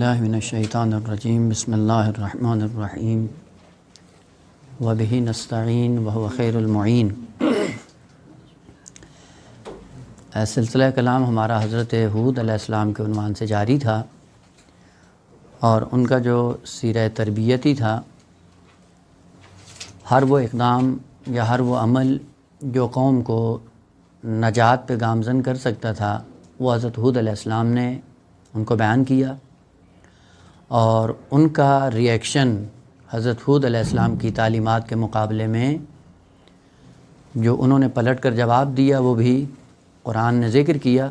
باللہ من الشیطان الرجیم بسم اللہ الرحمن الرحیم وبہ نستعین وہو خیر المعین۔ سلسلہ کلام ہمارا حضرت ہود علیہ السلام کے عنوان سے جاری تھا، اور ان کا جو سیرہ تربیتی تھا، ہر وہ اقدام یا ہر وہ عمل جو قوم کو نجات پہ گامزن کر سکتا تھا، وہ حضرت ہود علیہ السلام نے ان کو بیان کیا، اور ان کا ریئیکشن حضرت ہود علیہ السلام کی تعلیمات کے مقابلے میں جو انہوں نے پلٹ کر جواب دیا وہ بھی قرآن نے ذکر کیا۔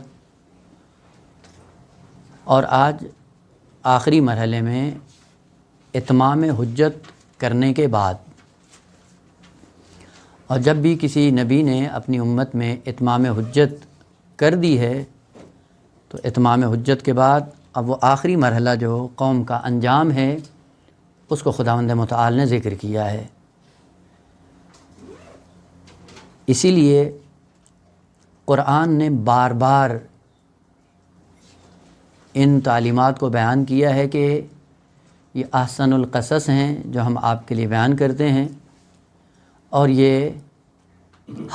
اور آج آخری مرحلے میں اتمام حجت کرنے کے بعد، اور جب بھی کسی نبی نے اپنی امت میں اتمام حجت کر دی ہے تو اتمام حجت کے بعد اب وہ آخری مرحلہ جو قوم کا انجام ہے اس کو خداوند متعال نے ذکر کیا ہے۔ اسی لیے قرآن نے بار بار ان تعلیمات کو بیان کیا ہے کہ یہ احسن القصص ہیں جو ہم آپ کے لیے بیان کرتے ہیں، اور یہ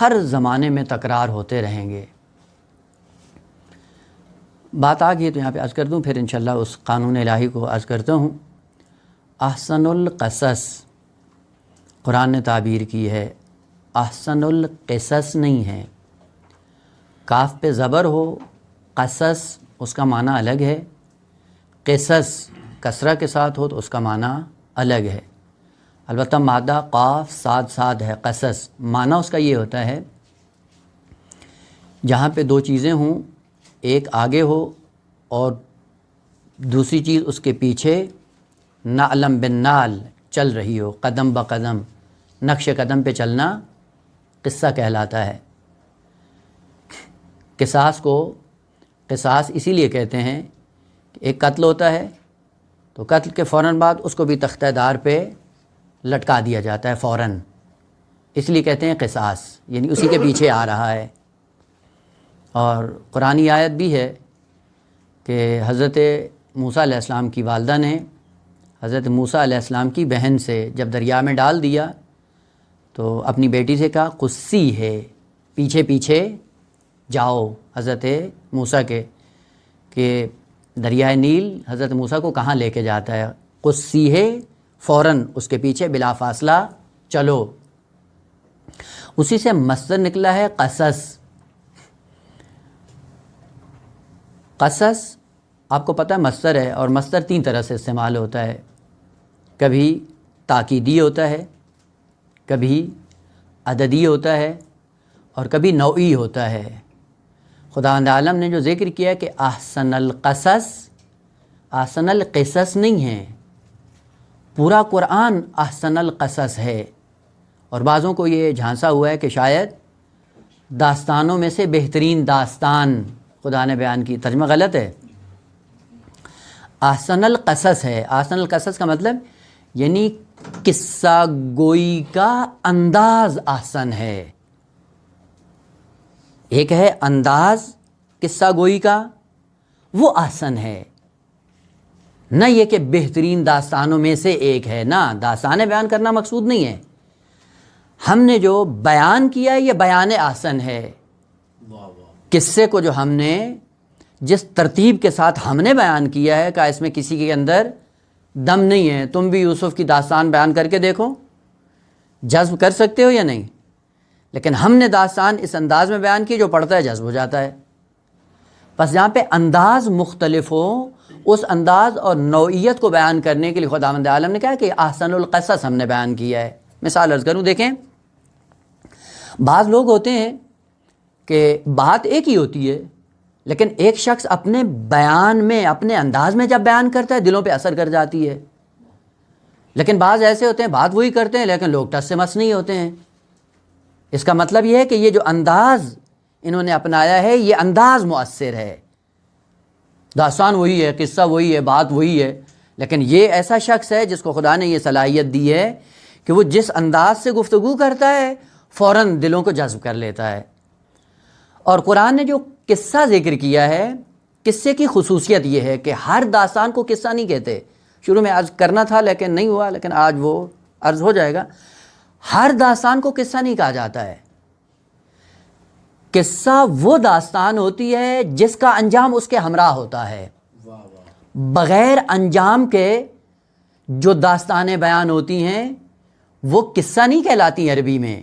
ہر زمانے میں تکرار ہوتے رہیں گے۔ بات آ گئی تو یہاں پہ عرض کر دوں، پھر انشاءاللہ اس قانون الہی کو عرض کرتا ہوں۔ احسن القصص قرآن نے تعبیر کی ہے، احسن القصص نہیں ہے۔ کاف پہ زبر ہو، قصص اس کا معنی الگ ہے، قصص کسرہ کے ساتھ ہو تو اس کا معنی الگ ہے۔ البتہ مادہ قاف صاد ہے، قصص معنی اس کا یہ ہوتا ہے جہاں پہ دو چیزیں ہوں، ایک آگے ہو اور دوسری چیز اس کے پیچھے نعلم بالنعل چل رہی ہو، قدم بقدم نقش قدم پہ چلنا قصہ کہلاتا ہے۔ قصاص کو قصاص اسی لیے کہتے ہیں کہ ایک قتل ہوتا ہے تو قتل کے فوراً بعد اس کو بھی تختہ دار پہ لٹکا دیا جاتا ہے فوراً، اس لیے کہتے ہیں قصاص، یعنی اسی کے پیچھے آ رہا ہے۔ اور قرآنی آیت بھی ہے کہ حضرت موسیٰ علیہ السلام کی والدہ نے حضرت موسیٰ علیہ السلام کی بہن سے جب دریا میں ڈال دیا تو اپنی بیٹی سے کہا قصی ہے، پیچھے پیچھے جاؤ حضرت موسیٰ کے، کہ دریائے نیل حضرت موسیٰ کو کہاں لے کے جاتا ہے، قصی ہے، فوراً اس کے پیچھے بلا فاصلہ چلو۔ اسی سے مصدر نکلا ہے قصص۔ قصص آپ کو پتہ ہے مصدر ہے، اور مصدر تین طرح سے استعمال ہوتا ہے، کبھی تاکیدی ہوتا ہے، کبھی عددی ہوتا ہے، اور کبھی نوعی ہوتا ہے۔ خداوند عالم نے جو ذکر کیا کہ احسن القصص، احسن القصص نہیں ہے، پورا قرآن احسن القصص ہے۔ اور بعضوں کو یہ جھانسا ہوا ہے کہ شاید داستانوں میں سے بہترین داستان خدا نے بیان کی، ترجمہ غلط ہے، احسن القصص ہے۔ احسن القصص کا مطلب یعنی قصہ گوئی کا انداز احسن ہے۔ ایک ہے انداز قصہ گوئی کا، وہ احسن ہے، نہ یہ کہ بہترین داستانوں میں سے ایک ہے، نہ داستان بیان کرنا مقصود نہیں ہے، ہم نے جو بیان کیا یہ بیان احسن ہے۔ قصے کو جو ہم نے جس ترتیب کے ساتھ ہم نے بیان کیا ہے، کہ اس میں کسی کے اندر دم نہیں ہے۔ تم بھی یوسف کی داستان بیان کر کے دیکھو، جذب کر سکتے ہو یا نہیں، لیکن ہم نے داستان اس انداز میں بیان کی جو پڑھتا ہے جذب ہو جاتا ہے۔ بس جہاں پہ انداز مختلف ہو، اس انداز اور نوعیت کو بیان کرنے کے لیے خداوند عالم نے کہا کہ احسن القصص ہم نے بیان کیا ہے۔ مثال عرض کروں، دیکھیں بعض لوگ ہوتے ہیں کہ بات ایک ہی ہوتی ہے، لیکن ایک شخص اپنے بیان میں اپنے انداز میں جب بیان کرتا ہے دلوں پہ اثر کر جاتی ہے، لیکن بعض ایسے ہوتے ہیں بات وہی کرتے ہیں لیکن لوگ ٹس سے مس نہیں ہوتے ہیں۔ اس کا مطلب یہ ہے کہ یہ جو انداز انہوں نے اپنایا ہے یہ انداز مؤثر ہے، داستان وہی ہے، قصہ وہی ہے، بات وہی ہے، لیکن یہ ایسا شخص ہے جس کو خدا نے یہ صلاحیت دی ہے کہ وہ جس انداز سے گفتگو کرتا ہے فوراً دلوں کو جذب کر لیتا ہے۔ اور قرآن نے جو قصہ ذکر کیا ہے، قصے کی خصوصیت یہ ہے کہ ہر داستان کو قصہ نہیں کہتے. شروع میں عرض کرنا تھا لیکن نہیں ہوا، لیکن آج وہ عرض ہو جائے گا. ہر داستان کو قصہ نہیں کہا جاتا ہے. قصہ وہ داستان ہوتی ہے جس کا انجام اس کے ہمراہ ہوتا ہے. بغیر انجام کے جو داستانیں بیان ہوتی ہیں وہ قصہ نہیں کہلاتی عربی میں.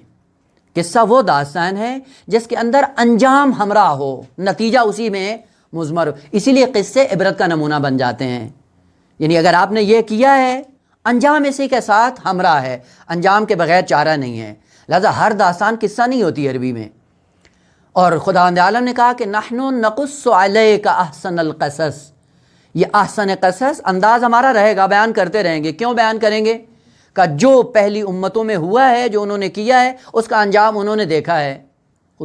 قصہ وہ داستان ہے جس کے اندر انجام ہمراہ ہو، نتیجہ اسی میں مضمر ہو. اسی لیے قصے عبرت کا نمونہ بن جاتے ہیں. یعنی اگر آپ نے یہ کیا ہے، انجام اسی کے ساتھ ہمراہ ہے، انجام کے بغیر چارہ نہیں ہے. لہذا ہر داستان قصہ نہیں ہوتی عربی میں. اور خداوند عالم نے کہا کہ نحن نقص علیک احسن القصص. یہ احسن قصص انداز ہمارا رہے گا، بیان کرتے رہیں گے. کیوں بیان کریں گے؟ کہ جو پہلی امتوں میں ہوا ہے، جو انہوں نے کیا ہے، اس کا انجام انہوں نے دیکھا ہے.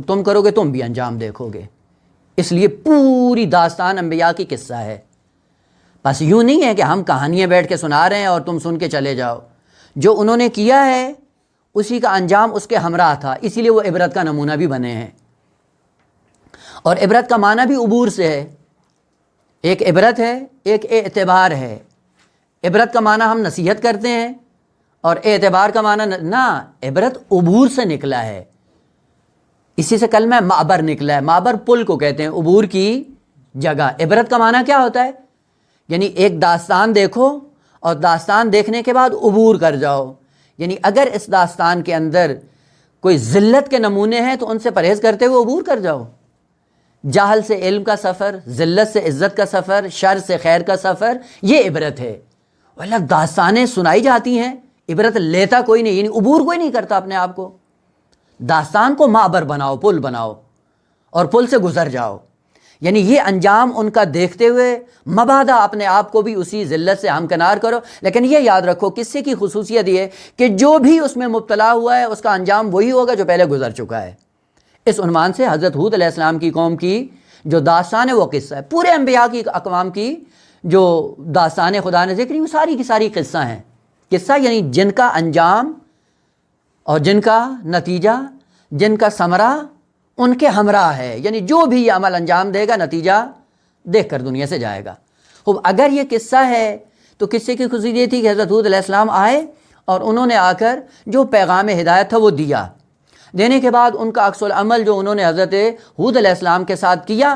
تم کرو گے تم بھی انجام دیکھو گے. اس لیے پوری داستان انبیاء کی قصہ ہے. بس یوں نہیں ہے کہ ہم کہانیاں بیٹھ کے سنا رہے ہیں اور تم سن کے چلے جاؤ. جو انہوں نے کیا ہے اسی کا انجام اس کے ہمراہ تھا، اسی لیے وہ عبرت کا نمونہ بھی بنے ہیں. اور عبرت کا معنی بھی عبور سے ہے. ایک عبرت ہے، ایک اعتبار ہے. عبرت کا معنی ہم نصیحت کرتے ہیں اور اعتبار کا معنی نہ، عبرت عبور سے نکلا ہے. اسی سے کلمہ معبر نکلا ہے. معبر پل کو کہتے ہیں، عبور کی جگہ. عبرت کا معنی کیا ہوتا ہے؟ یعنی ایک داستان دیکھو اور داستان دیکھنے کے بعد عبور کر جاؤ. یعنی اگر اس داستان کے اندر کوئی ذلت کے نمونے ہیں تو ان سے پرہیز کرتے ہوئے عبور کر جاؤ. جہل سے علم کا سفر، ذلت سے عزت کا سفر، شر سے خیر کا سفر، یہ عبرت ہے. واللہ داستانیں سنائی جاتی ہیں، عبرت لیتا کوئی نہیں، یعنی عبور کوئی نہیں کرتا اپنے آپ کو. داستان کو معبر بناؤ، پل بناؤ اور پل سے گزر جاؤ. یعنی یہ انجام ان کا دیکھتے ہوئے مبادا اپنے آپ کو بھی اسی ذلت سے ہمکنار کرو. لیکن یہ یاد رکھو قصے کی خصوصیت یہ ہے کہ جو بھی اس میں مبتلا ہوا ہے اس کا انجام وہی ہوگا جو پہلے گزر چکا ہے. اس عنوان سے حضرت ہود علیہ السلام کی قوم کی جو داستان ہے وہ قصہ ہے. پورے انبیاء کی اقوام کی جو داستانیں خدا نے ذکر کی وہ ساری کی ساری قصہ ہیں. قصہ یعنی جن کا انجام اور جن کا نتیجہ، جن کا ثمرہ ان کے ہمراہ ہے. یعنی جو بھی یہ عمل انجام دے گا نتیجہ دیکھ کر دنیا سے جائے گا. خوب، اگر یہ قصہ ہے تو قصے کی خصوصیت یہ تھی کہ حضرت ہود علیہ السلام آئے اور انہوں نے آ کر جو پیغام ہدایت تھا وہ دیا. دینے کے بعد ان کا عکس العمل جو انہوں نے حضرت ہود علیہ السلام کے ساتھ کیا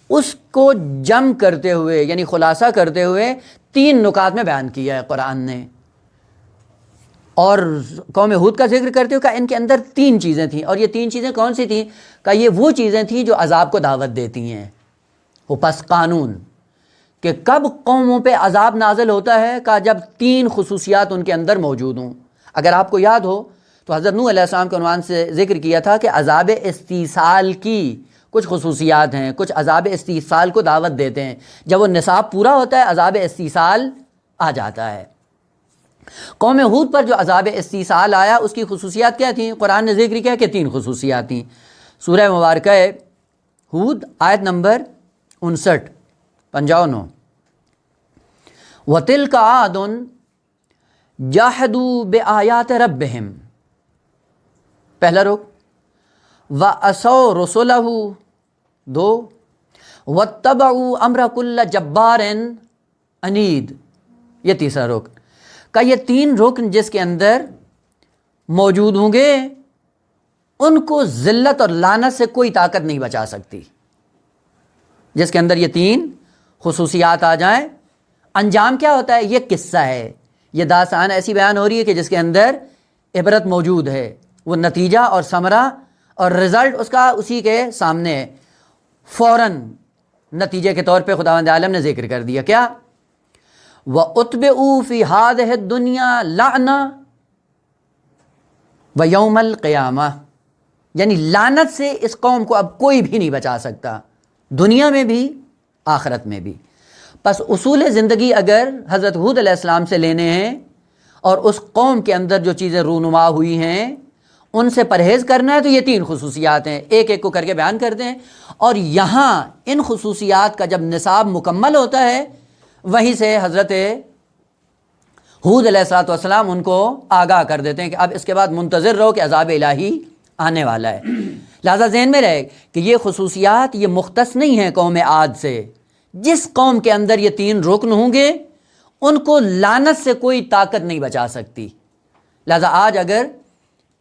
اس کو جم کرتے ہوئے یعنی خلاصہ کرتے ہوئے 3 نکات میں بیان کیا ہے قرآن نے. اور قوم ہود کا ذکر کرتے ہوئے کہ ان کے اندر 3 چیزیں تھیں. اور یہ 3 چیزیں کون سی تھیں؟ کہ یہ وہ چیزیں تھیں جو عذاب کو دعوت دیتی ہیں. وہ پس قانون کہ کب قوموں پہ عذاب نازل ہوتا ہے کہ جب 3 خصوصیات ان کے اندر موجود ہوں. اگر آپ کو یاد ہو تو حضرت نوح علیہ السلام کے عنوان سے ذکر کیا تھا کہ عذاب استیصال کی کچھ خصوصیات ہیں. کچھ عذاب استیصال کو دعوت دیتے ہیں. جب وہ نصاب پورا ہوتا ہے عذاب استیصال آ جاتا ہے. قوم ہود پر جو عذاب استیصال آیا اس کی خصوصیات کیا تھیں؟ قرآن نے ذکر کیا کہ 3 خصوصیات تھیں. سورہ مبارکہ ہود آیت نمبر 59 59 وَتِلْكَ عَادٌ جَاحَدُوا بِآيَاتِ رَبِّهِمْ. پہلا رکن وَعَصَوْا رُسُلَهُ 2 وَاتَّبَعُوا أَمْرَ كُلِّ جَبَّارٍ عَنِيدٍ. یہ تیسرا رکن کہ یہ 3 رکن جس کے اندر موجود ہوں گے ان کو ذلت اور لعنت سے کوئی طاقت نہیں بچا سکتی. جس کے اندر یہ 3 خصوصیات آ جائیں انجام کیا ہوتا ہے؟ یہ قصہ ہے. یہ داستان ایسی بیان ہو رہی ہے کہ جس کے اندر عبرت موجود ہے. وہ نتیجہ اور ثمرہ اور رزلٹ اس کا اسی کے سامنے ہے. فوراً نتیجے کے طور پہ خداوند عالم نے ذکر کر دیا کیا؟ وَأُتْبِعُوا فِي هَذِهِ الدُّنْيَا لَعْنَةً وَيَوْمَ الْقِيَامَةِ. یعنی لعنت سے اس قوم کو اب کوئی بھی نہیں بچا سکتا، دنیا میں بھی آخرت میں بھی. پس اصول زندگی اگر حضرت ہود علیہ السلام سے لینے ہیں اور اس قوم کے اندر جو چیزیں رونما ہوئی ہیں ان سے پرہیز کرنا ہے تو یہ 3 خصوصیات ہیں. ایک ایک کو کر کے بیان کرتے ہیں. اور یہاں ان خصوصیات کا جب نصاب مکمل ہوتا ہے وہیں سے حضرت ہود علیہ السلام ان کو آگاہ کر دیتے ہیں کہ اب اس کے بعد منتظر رہو کہ عذاب الہی آنے والا ہے. لہذا ذہن میں رہے کہ یہ خصوصیات یہ مختص نہیں ہیں قوم عاد سے جس قوم کے اندر یہ 3 رکن ہوں گے ان کو لعنت سے کوئی طاقت نہیں بچا سکتی۔ لہذا آج اگر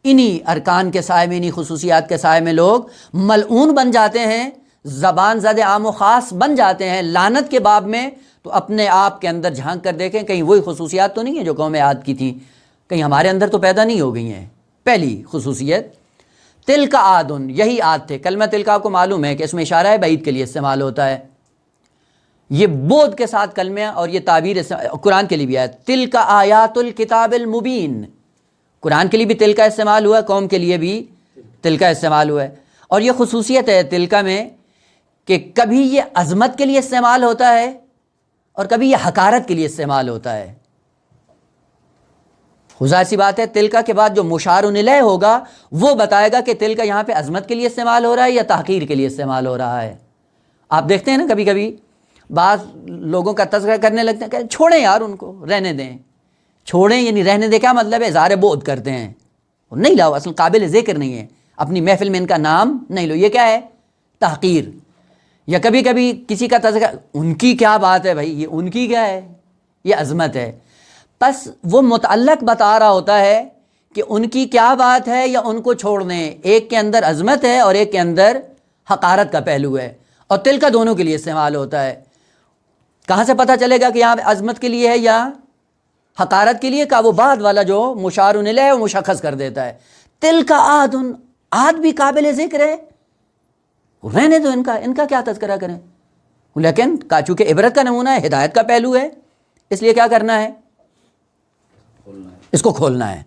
انہی ارکان کے سائے میں، انہی خصوصیات کے سائے میں لوگ ملعون بن جاتے ہیں، زبان زد عام و خاص بن جاتے ہیں لعنت کے باب میں، تو اپنے آپ کے اندر جھانک کر دیکھیں کہیں وہی خصوصیات تو نہیں ہیں جو قوم عاد کی تھیں، کہیں ہمارے اندر تو پیدا نہیں ہو گئی ہیں۔ پہلی خصوصیت تلک عادن، یہی عاد تھے۔ کلمہ تلک آپ کو معلوم ہے کہ اس میں اشارہ بعید کے لیے استعمال ہوتا ہے، یہ بود کے ساتھ کلمہ، اور یہ تعبیر قرآن کے لیے بھی ہے، تلک آیات الکتاب المبین، قرآن کے لیے بھی تلک استعمال ہوا ہے، قوم کے لیے بھی تلک استعمال ہوا ہے۔ اور یہ خصوصیت ہے تلک میں کہ کبھی یہ عظمت کے لیے استعمال ہوتا ہے اور کبھی یہ حقارت کے لیے استعمال ہوتا ہے۔ ظاہر سی بات ہے تلک کے بعد جو مشار الیہ ہوگا وہ بتائے گا کہ تلک یہاں پہ عظمت کے لیے استعمال ہو رہا ہے یا تحقیر کے لیے استعمال ہو رہا ہے۔ آپ دیکھتے ہیں نا کبھی کبھی بعض لوگوں کا تذکرہ کرنے لگتے ہیں کہ چھوڑیں یار ان کو، رہنے دیں، چھوڑیں یعنی رہنے دیں کیا مطلب ہے؟ اظہار بعد کرتے ہیں، نہیں لاؤ، اصل قابل ذکر نہیں ہے، اپنی محفل میں ان کا نام نہیں لو، یہ کیا ہے؟ تحقیر۔ یا کبھی کبھی کسی کا تذکرہ، ان کی کیا بات ہے بھائی، یہ ان کی کیا ہے، یہ عظمت ہے، بس وہ متعلق بتا رہا ہوتا ہے کہ ان کی کیا بات ہے یا ان کو چھوڑ دیں، ایک کے اندر عظمت ہے اور ایک کے اندر حقارت کا پہلو ہے، اور تلک دونوں کے لیے استعمال ہوتا ہے۔ کہاں سے پتہ چلے گا کہ یہاں عظمت کے لیے ہے یا حقارت کے لیے؟ کا وہ بعد والا جو مشار الیہ ہے وہ مشخص کر دیتا ہے۔ تلک عاد، عاد بھی قابل ذکر ہے، رہنے دو ان کا کیا تذکرہ کریں، لیکن چونکہ عبرت کا نمونہ ہے، ہدایت کا پہلو ہے، اس لیے کیا کرنا ہے؟ اس کو کھولنا ہے۔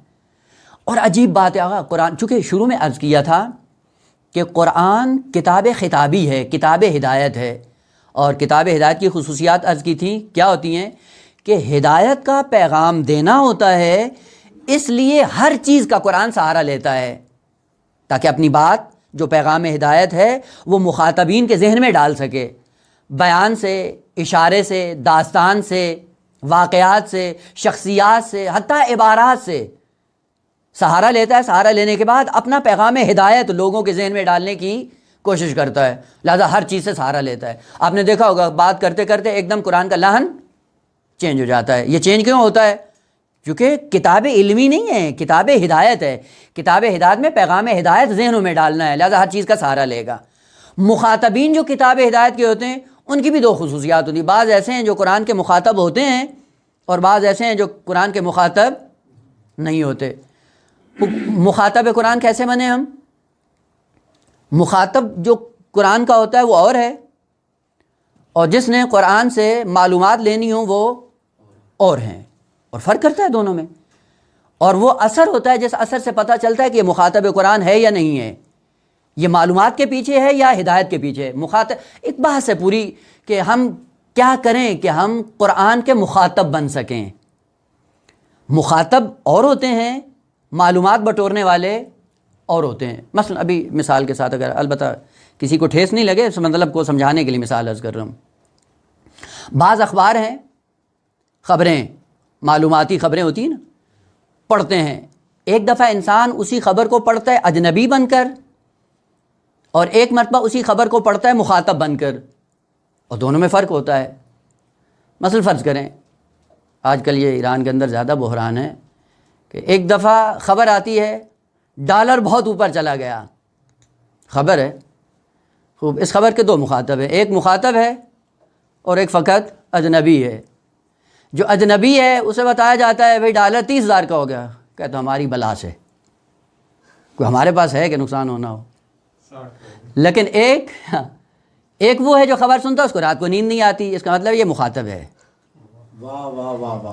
اور عجیب بات ہے آقا، قرآن چونکہ شروع میں عرض کیا تھا کہ قرآن کتاب خطابی ہے، کتاب ہدایت ہے، اور کتاب ہدایت کی خصوصیات عرض کی تھیں، کیا ہوتی ہیں کہ ہدایت کا پیغام دینا ہوتا ہے، اس لیے ہر چیز کا قرآن سہارا لیتا ہے تاکہ اپنی بات جو پیغام ہدایت ہے وہ مخاطبین کے ذہن میں ڈال سکے، بیان سے، اشارے سے، داستان سے، واقعات سے، شخصیات سے، حتیٰ عبارات سے سہارا لیتا ہے۔ سہارا لینے کے بعد اپنا پیغام ہدایت لوگوں کے ذہن میں ڈالنے کی کوشش کرتا ہے، لہذا ہر چیز سے سہارا لیتا ہے۔ آپ نے دیکھا ہوگا بات کرتے کرتے ایک دم قرآن کا لحن چینج ہو جاتا ہے۔ یہ چینج کیوں ہوتا ہے؟ کیونکہ کتاب علمی نہیں ہے، کتاب ہدایت ہے، کتاب ہدایت میں پیغام ہدایت ذہنوں میں ڈالنا ہے، لہذا ہر چیز کا سہارا لے گا۔ مخاطبین جو کتاب ہدایت کے ہوتے ہیں ان کی بھی 2 خصوصیات ہوتی ہیں، بعض ایسے ہیں جو قرآن کے مخاطب ہوتے ہیں اور بعض ایسے ہیں جو قرآن کے مخاطب نہیں ہوتے۔ مخاطب قرآن کیسے بنے ہم؟ مخاطب جو قرآن کا ہوتا ہے وہ اور ہے، اور جس نے قرآن سے معلومات لینی ہوں وہ اور ہیں، اور فرق کرتا ہے دونوں میں۔ اور وہ اثر ہوتا ہے جس اثر سے پتہ چلتا ہے کہ یہ مخاطب قرآن ہے یا نہیں ہے، یہ معلومات کے پیچھے ہے یا ہدایت کے پیچھے ہے۔ مخاطب ایک بحث ہے پوری کہ ہم کیا کریں کہ ہم قرآن کے مخاطب بن سکیں۔ مخاطب اور ہوتے ہیں، معلومات بٹورنے والے اور ہوتے ہیں۔ مثلا ابھی مثال کے ساتھ، اگر البتہ کسی کو ٹھیس نہیں لگے، اس مطلب کو سمجھانے کے لیے مثال عرض کر رہا ہوں۔ بعض اخبار ہیں، خبریں، معلوماتی خبریں ہوتی ہیں نا، پڑھتے ہیں، ایک دفعہ انسان اسی خبر کو پڑھتا ہے اجنبی بن کر، اور ایک مرتبہ اسی خبر کو پڑھتا ہے مخاطب بن کر، اور دونوں میں فرق ہوتا ہے۔ مثلا فرض کریں، آج کل یہ ایران کے اندر زیادہ بحران ہے کہ ایک دفعہ خبر آتی ہے ڈالر بہت اوپر چلا گیا، خبر ہے خوب، اس خبر کے 2 مخاطب ہیں، ایک مخاطب ہے اور ایک فقط اجنبی ہے۔ جو اجنبی ہے اسے بتایا جاتا ہے بھئی ڈالر 30,000 کا ہو گیا، کہتا ہماری بلا سے، کوئی ہمارے پاس ہے کہ نقصان ہونا ہو۔ لیکن ایک وہ ہے جو خبر سنتا ہے، اس کو رات کو نیند نہیں آتی، اس کا مطلب یہ مخاطب ہے۔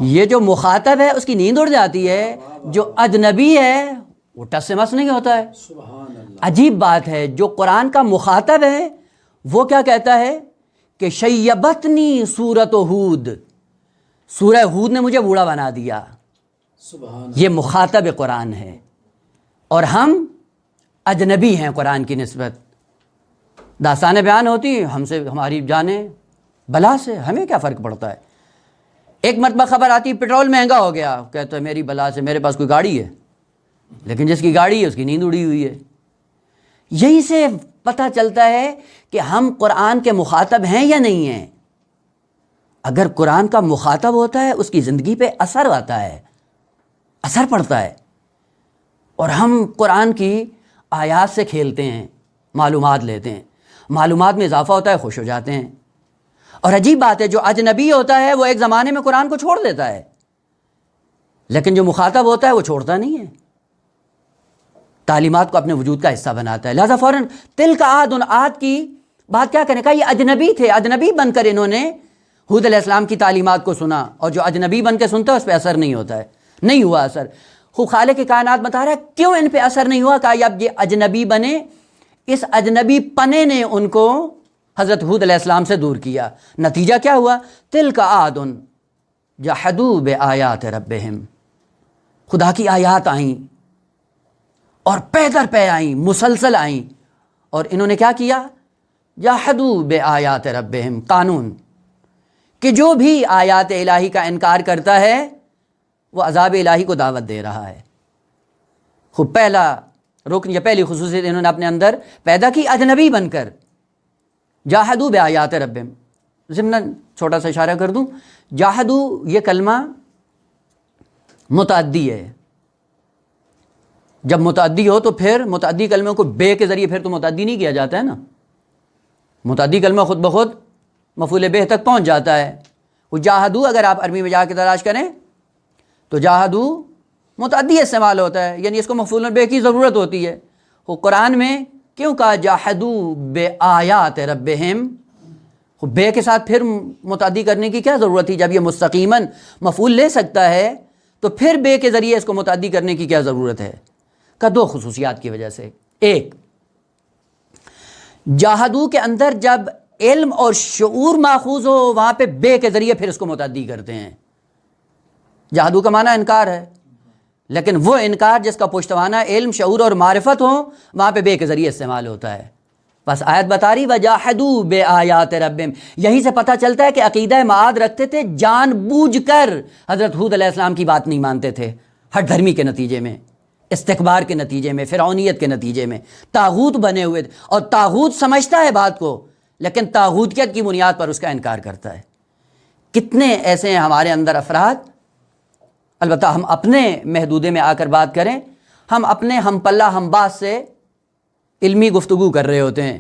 یہ جو مخاطب ہے اس کی نیند اڑ جاتی ہے، جو اجنبی ہے وہ ٹس سے مس نہیں ہوتا ہے۔ عجیب بات ہے، جو قرآن کا مخاطب ہے وہ کیا کہتا ہے کہ شیبتنی سورۃ ہود، سورہ ہود نے مجھے بوڑھا بنا دیا، یہ مخاطب قرآن ہے، اور ہم اجنبی ہیں قرآن کی نسبت۔ داستانیں بیان ہوتی ہم سے، ہماری جانیں بلا سے، ہمیں کیا فرق پڑتا ہے۔ ایک مرتبہ خبر آتی پٹرول مہنگا ہو گیا، کہتا ہے میری بلا سے، میرے پاس کوئی گاڑی ہے، لیکن جس کی گاڑی ہے اس کی نیند اڑی ہوئی ہے۔ یہی سے پتہ چلتا ہے کہ ہم قرآن کے مخاطب ہیں یا نہیں ہیں۔ اگر قرآن کا مخاطب ہوتا ہے اس کی زندگی پہ اثر آتا ہے، اثر پڑتا ہے، اور ہم قرآن کی آیات سے کھیلتے ہیں، معلومات لیتے ہیں، معلومات میں اضافہ ہوتا ہے، خوش ہو جاتے ہیں۔ اور عجیب بات ہے، جو اجنبی ہوتا ہے وہ ایک زمانے میں قرآن کو چھوڑ دیتا ہے، لیکن جو مخاطب ہوتا ہے وہ چھوڑتا نہیں ہے، تعلیمات کو اپنے وجود کا حصہ بناتا ہے۔ لہذا فوراً تلک عاد، ان عاد کی بات کیا کرنے کا، یہ اجنبی تھے، اجنبی بن کر انہوں نے ہود علیہ السلام کی تعلیمات کو سنا، اور جو اجنبی بن کے سنتا ہے اس پہ اثر نہیں ہوتا ہے، نہیں ہوا اثر۔ خود خالق کائنات بتا رہا ہے کیوں ان پہ اثر نہیں ہوا، کہ اب یہ اجنبی بنے، اس اجنبی پنے نے ان کو حضرت ہود علیہ السلام سے دور کیا۔ نتیجہ کیا ہوا، تلک عاد جحدوا بآیات ربہم، خدا کی آیات آئیں اور پے در پے آئیں، مسلسل آئیں، اور انہوں نے کیا کیا، جحدوا بآیات ربہم، قانون کہ جو بھی آیات الہی کا انکار کرتا ہے وہ عذاب الہی کو دعوت دے رہا ہے۔ خوب پہلا رکن یا پہلی خصوصیت انہوں نے اپنے اندر پیدا کی، اجنبی بن کر، جاہدوا بآیات ربہم۔ ضمناً چھوٹا سا اشارہ کر دوں، جاہدوا یہ کلمہ متعدی ہے، جب متعدی ہو تو پھر متعدی کلموں کو بے کے ذریعے پھر تو متعدی نہیں کیا جاتا ہے نا، متعدی کلمہ خود بخود مفعول بہ تک پہنچ جاتا ہے۔ وہ جاہدوا اگر آپ عربی میں جا کے تلاش کریں تو جاہدوا متعدی استعمال ہوتا ہے، یعنی اس کو مفعول بہ کی ضرورت ہوتی ہے۔ وہ قرآن میں کیوں کہا جاہدوا بآیات ربہم، بے کے ساتھ پھر متعدی کرنے کی کیا ضرورت تھی، جب یہ مستقیماً مفعول لے سکتا ہے تو پھر بے کے ذریعے اس کو متعدی کرنے کی کیا ضرورت ہے؟ کا دو خصوصیات کی وجہ سے۔ ایک، جاہدوا کے اندر جب علم اور شعور ماخوذ ہو وہاں پہ بے کے ذریعے پھر اس کو متعدی کرتے ہیں۔ جاہدوا کا معنی انکار ہے، لیکن وہ انکار جس کا پشتوانہ علم، شعور اور معرفت ہو وہاں پہ بے کے ذریعے استعمال ہوتا ہے۔ بس آیت بتا رہی وَجَاحَدُوا بِآیَاتِ رَبِّهِمْ، یہیں سے پتہ چلتا ہے کہ عقیدہ معاد رکھتے تھے، جان بوجھ کر حضرت ہود علیہ السلام کی بات نہیں مانتے تھے، ہٹ دھرمی کے نتیجے میں، استکبار کے نتیجے میں، فرعونیت کے نتیجے میں طاغوت بنے ہوئے تھے، اور طاغوت سمجھتا ہے بات کو لیکن طاغوتیت کی بنیاد پر اس کا انکار کرتا ہے۔ کتنے ایسے ہیں ہمارے اندر افراد، البتہ ہم اپنے محدودے میں آ کر بات کریں، ہم اپنے ہم پلہ ہم باز سے علمی گفتگو کر رہے ہوتے ہیں،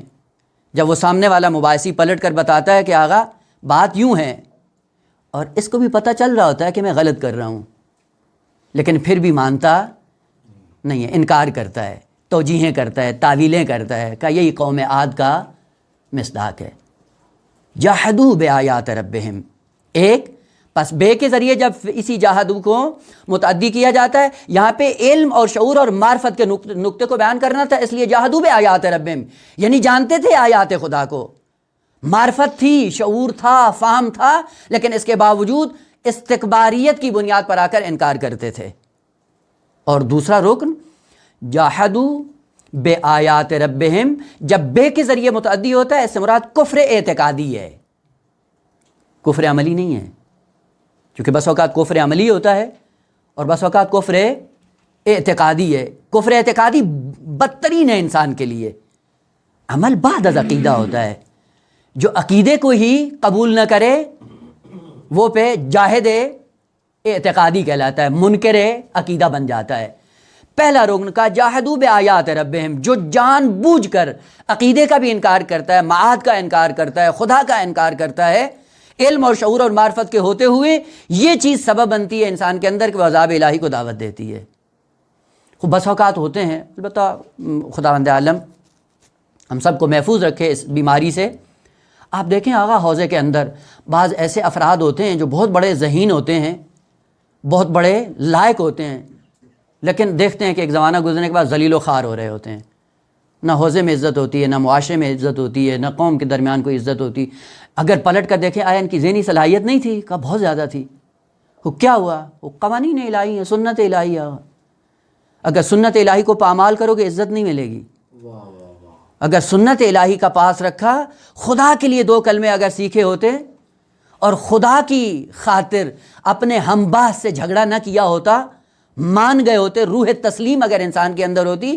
جب وہ سامنے والا مباحثی پلٹ کر بتاتا ہے کہ آغا بات یوں ہے، اور اس کو بھی پتہ چل رہا ہوتا ہے کہ میں غلط کر رہا ہوں، لیکن پھر بھی مانتا نہیں ہے، انکار کرتا ہے، توجیہیں کرتا ہے، تعویلیں کرتا ہے، کہ یہی قوم عاد کا مصداق ہے۔ جاہدوا بآیات ربہم، ایک، پس بے کے ذریعے جب اسی جاہدوا کو متعدی کیا جاتا ہے، یہاں پہ علم اور شعور اور معرفت کے نقطے کو بیان کرنا تھا، اس لیے جاہدوا بآیات ربہم، یعنی جانتے تھے آیات خدا کو، معرفت تھی، شعور تھا، فہم تھا، لیکن اس کے باوجود استکباریت کی بنیاد پر آ کر انکار کرتے تھے۔ اور دوسرا رکن، جاہدوا بآیات ربہم، جب بے کے ذریعے متعدی ہوتا ہے اس سے مراد کفر اعتقادی ہے، کفر عملی نہیں ہے، کیونکہ بس اوقات کفر عملی ہوتا ہے اور بس اوقات کفر اعتقادی ہے۔ کفر اعتقادی بدترین ہے انسان کے لیے، عمل بعد از عقیدہ ہوتا ہے، جو عقیدے کو ہی قبول نہ کرے وہ پہ جاہد اعتقادی کہلاتا ہے، منکر عقیدہ بن جاتا ہے۔ پہلا رکن کا جاہدوا بآیات ربہم، جو جان بوجھ کر عقیدے کا بھی انکار کرتا ہے، معاد کا انکار کرتا ہے، خدا کا انکار کرتا ہے، علم اور شعور اور معرفت کے ہوتے ہوئے یہ چیز سبب بنتی ہے انسان کے اندر کہ وہ عذاب الہی کو دعوت دیتی ہے۔ خوب بس اوقات ہوتے ہیں، البتہ خداوند عالم ہم سب کو محفوظ رکھے اس بیماری سے۔ آپ دیکھیں آغا حوضے کے اندر بعض ایسے افراد ہوتے ہیں جو بہت بڑے ذہین ہوتے ہیں، بہت بڑے لائق ہوتے ہیں، لیکن دیکھتے ہیں کہ ایک زمانہ گزرنے کے بعد ذلیل و خوار ہو رہے ہوتے ہیں، نہ حوضے میں عزت ہوتی ہے، نہ معاشرے میں عزت ہوتی ہے، نہ قوم کے درمیان کوئی عزت ہوتی۔ اگر پلٹ کر دیکھیں آیا ان کی ذہنی صلاحیت نہیں تھی، کہا بہت زیادہ تھی، وہ کیا ہوا، وہ قوانین الہی ہیں، سنت الہی ہے، اگر سنت الہی کو پامال کرو گے عزت نہیں ملے گی۔ اگر سنت الہی کا پاس رکھا، خدا کے لیے 2 کلمے اگر سیکھے ہوتے اور خدا کی خاطر اپنے ہم باز سے جھگڑا نہ کیا ہوتا، مان گئے ہوتے، روح تسلیم اگر انسان کے اندر ہوتی،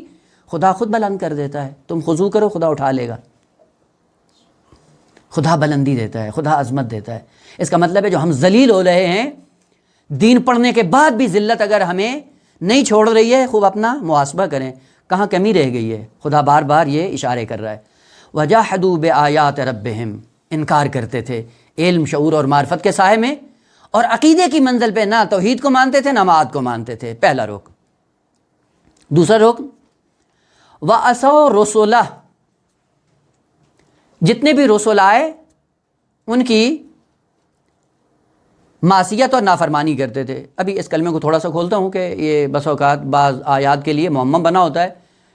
خدا خود بلند کر دیتا ہے، تم خضوع کرو خدا اٹھا لے گا۔ خدا بلندی دیتا ہے، خدا عظمت دیتا ہے۔ اس کا مطلب ہے جو ہم ذلیل ہو رہے ہیں، دین پڑھنے کے بعد بھی ذلت اگر ہمیں نہیں چھوڑ رہی ہے، خوب اپنا محاسبہ کریں کہاں کمی رہ گئی ہے۔ خدا بار بار یہ اشارے کر رہا ہے، وَجَحَدُوا بِآيَاتِ رَبِّهِمْ، انکار کرتے تھے علم، شعور اور معرفت کے سائے میں، اور عقیدے کی منزل پہ نہ توحید کو مانتے تھے نہ معاد کو مانتے تھے۔ پہلا رکن۔ دوسرا رکن، وَعَصَوْا رُسُلَهُ، جتنے بھی رسول آئے ان کی معصیت اور نافرمانی کرتے تھے۔ ابھی اس کلمے کو تھوڑا سا کھولتا ہوں کہ یہ بس اوقات بعض آیات کے لیے معمم بنا ہوتا ہے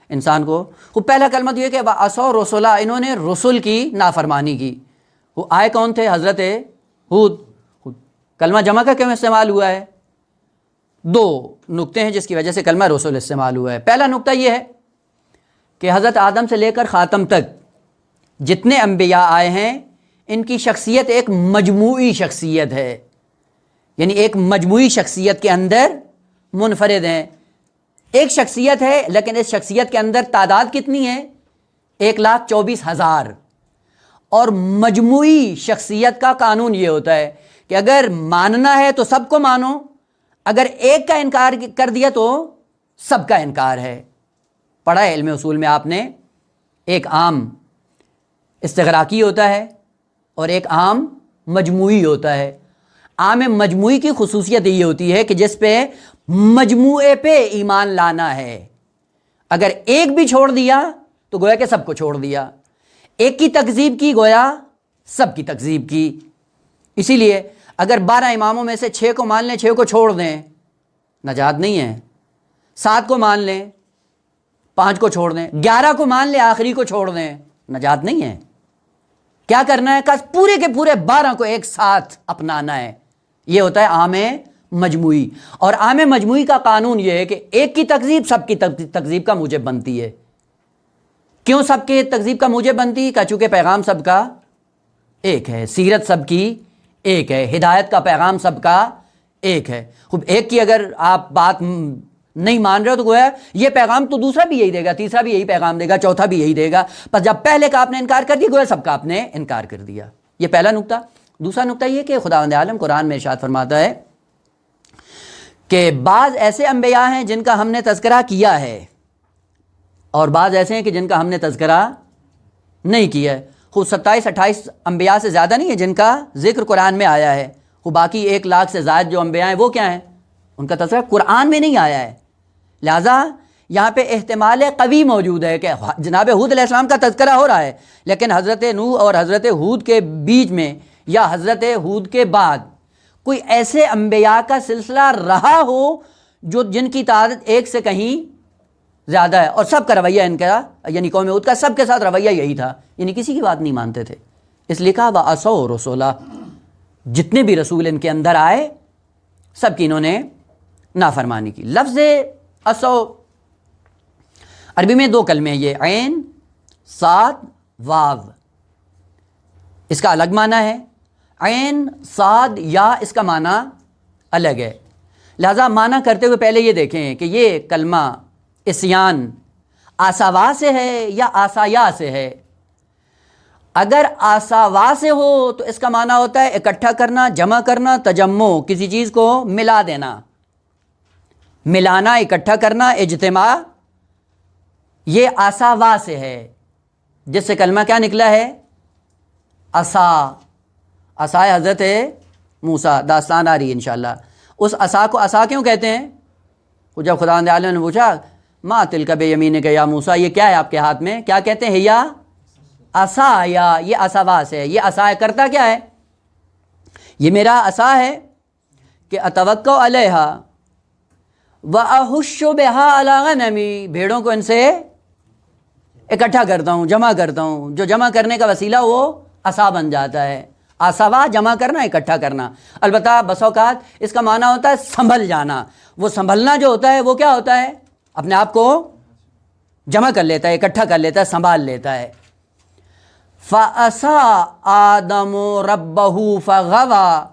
انسان کو۔ وہ پہلا کلمہ تو یہ کہ وَعَصَوْا رُسُلَهُ، انہوں نے رسول کی نافرمانی کی۔ وہ آئے کون تھے؟ حضرت ہود۔ کلمہ جمع کا کیوں استعمال ہوا ہے؟ دو نقطے ہیں جس کی وجہ سے کلمہ رسول استعمال ہوا ہے۔ پہلا نقطہ یہ ہے کہ حضرت آدم سے لے کر خاتم تک جتنے انبیاء آئے ہیں ان کی شخصیت ایک مجموعی شخصیت ہے، یعنی ایک مجموعی شخصیت کے اندر منفرد ہیں۔ ایک شخصیت ہے لیکن اس شخصیت کے اندر تعداد کتنی ہے؟ 1,24,000۔ اور مجموعی شخصیت کا قانون یہ ہوتا ہے کہ اگر ماننا ہے تو سب کو مانو، اگر ایک کا انکار کر دیا تو سب کا انکار ہے۔ پڑھا ہے علم اصول میں آپ نے، ایک عام استغراقی ہوتا ہے اور ایک عام مجموعی ہوتا ہے۔ عام مجموعی کی خصوصیت یہ ہوتی ہے کہ جس پہ مجموعے پہ ایمان لانا ہے، اگر ایک بھی چھوڑ دیا تو گویا کہ سب کو چھوڑ دیا، ایک کی تکذیب کی گویا سب کی تکذیب کی۔ اسی لیے اگر 12 اماموں میں سے 6 کو مان لیں 6 کو چھوڑ دیں نجات نہیں ہے، 7 کو مان لیں 5 کو چھوڑ دیں، 11 کو مان لیں آخری کو چھوڑ دیں نجات نہیں ہے۔ کیا کرنا ہے؟ کہ پورے کے پورے 12 کو ایک ساتھ اپنانا ہے۔ یہ ہوتا ہے عام مجموعی۔ اور عام مجموعی کا قانون یہ ہے کہ ایک کی تکذیب سب کی تکذیب کا موجب بنتی ہے۔ کیوں سب کے تکذیب کا موجب بنتی ہے؟ کہ چونکہ پیغام سب کا ایک ہے، سیرت سب کی ایک ہے، ہدایت کا پیغام سب کا ایک ہے۔ خوب ایک کی اگر آپ بات نہیں مان رہے ہو تو گویا یہ پیغام تو دوسرا بھی یہی دے گا، تیسرا بھی یہی پیغام دے گا، چوتھا بھی یہی دے گا، پر جب پہلے کا آپ نے انکار کر دیا گویا سب کا آپ نے انکار کر دیا۔ یہ پہلا نقطہ۔ دوسرا نقطہ یہ کہ خداوند عالم قرآن میں ارشاد فرماتا ہے کہ بعض ایسے انبیاء ہیں جن کا ہم نے تذکرہ کیا ہے اور بعض ایسے ہیں کہ جن کا ہم نے تذکرہ نہیں کیا ہے۔ خود 27-28 انبیاء سے زیادہ نہیں ہے جن کا ذکر قرآن میں آیا ہے، وہ باقی 1 لاکھ سے زائد جو انبیاء ہیں وہ کیا ہیں؟ ان کا تذکرہ قرآن میں نہیں آیا ہے۔ لہٰذا یہاں پہ احتمال قوی موجود ہے کہ جناب ہود علیہ السلام کا تذکرہ ہو رہا ہے لیکن حضرت نوح اور حضرت ہود کے بیچ میں یا حضرت ہود کے بعد کوئی ایسے انبیاء کا سلسلہ رہا ہو جو جن کی تعداد 1 سے کہیں زیادہ ہے، اور سب کا رویہ ان کا یعنی قوم ہود کا سب کے ساتھ رویہ یہی تھا، یعنی کسی کی بات نہیں مانتے تھے۔ اس لیے کہا وَعَصَوْا رُسُلَهُ، جتنے بھی رسول ان کے اندر آئے سب کی انہوں نے نافرمانی کی۔ لفظ عصو عربی میں 2 کلمے ہیں، یہ عین صاد واو، اس کا الگ معنی ہے۔ عین صاد یا اس کا معنی الگ ہے، لہذا معنی کرتے ہوئے پہلے یہ دیکھیں کہ یہ کلمہ عصیان آساوا سے ہے یا آسایا سے ہے۔ اگر آساوا سے ہو تو اس کا معنی ہوتا ہے اکٹھا کرنا، جمع کرنا، تجمع، کسی چیز کو ملا دینا، ملانا، اکٹھا کرنا، اجتماع، یہ آساوا سے ہے، جس سے کلمہ کیا نکلا ہے؟ عصا، عصائے حضرت موسیٰ، داستان آ رہی ہے انشاءاللہ۔ اس عصا کو عصا کیوں کہتے ہیں؟ وہ جب خداوند عالم نے پوچھا ما تلک بیمینک یا موسیٰ، یہ کیا ہے آپ کے ہاتھ میں؟ کیا کہتے ہیں؟ یا عصا، یا یہ عصا سے ہے۔ یہ عصا کرتا کیا ہے؟ یہ میرا عصا ہے کہ اتوکل علیہا واحش بہا علی غنمی، بھیڑوں کو ان سے اکٹھا کرتا ہوں، جمع کرتا ہوں، جو جمع کرنے کا وسیلہ وہ عصا بن جاتا ہے۔ عصا جمع کرنا، اکٹھا کرنا۔ البتہ بس اوقات اس کا معنی ہوتا ہے سنبھل جانا۔ وہ سنبھلنا جو ہوتا ہے وہ کیا ہوتا ہے؟ اپنے آپ کو جمع کر لیتا ہے، اکٹھا کر لیتا ہے، سنبھال لیتا ہے۔ فَعَصَىٰ آدَمُ رَبَّهُ فَغَوَىٰ،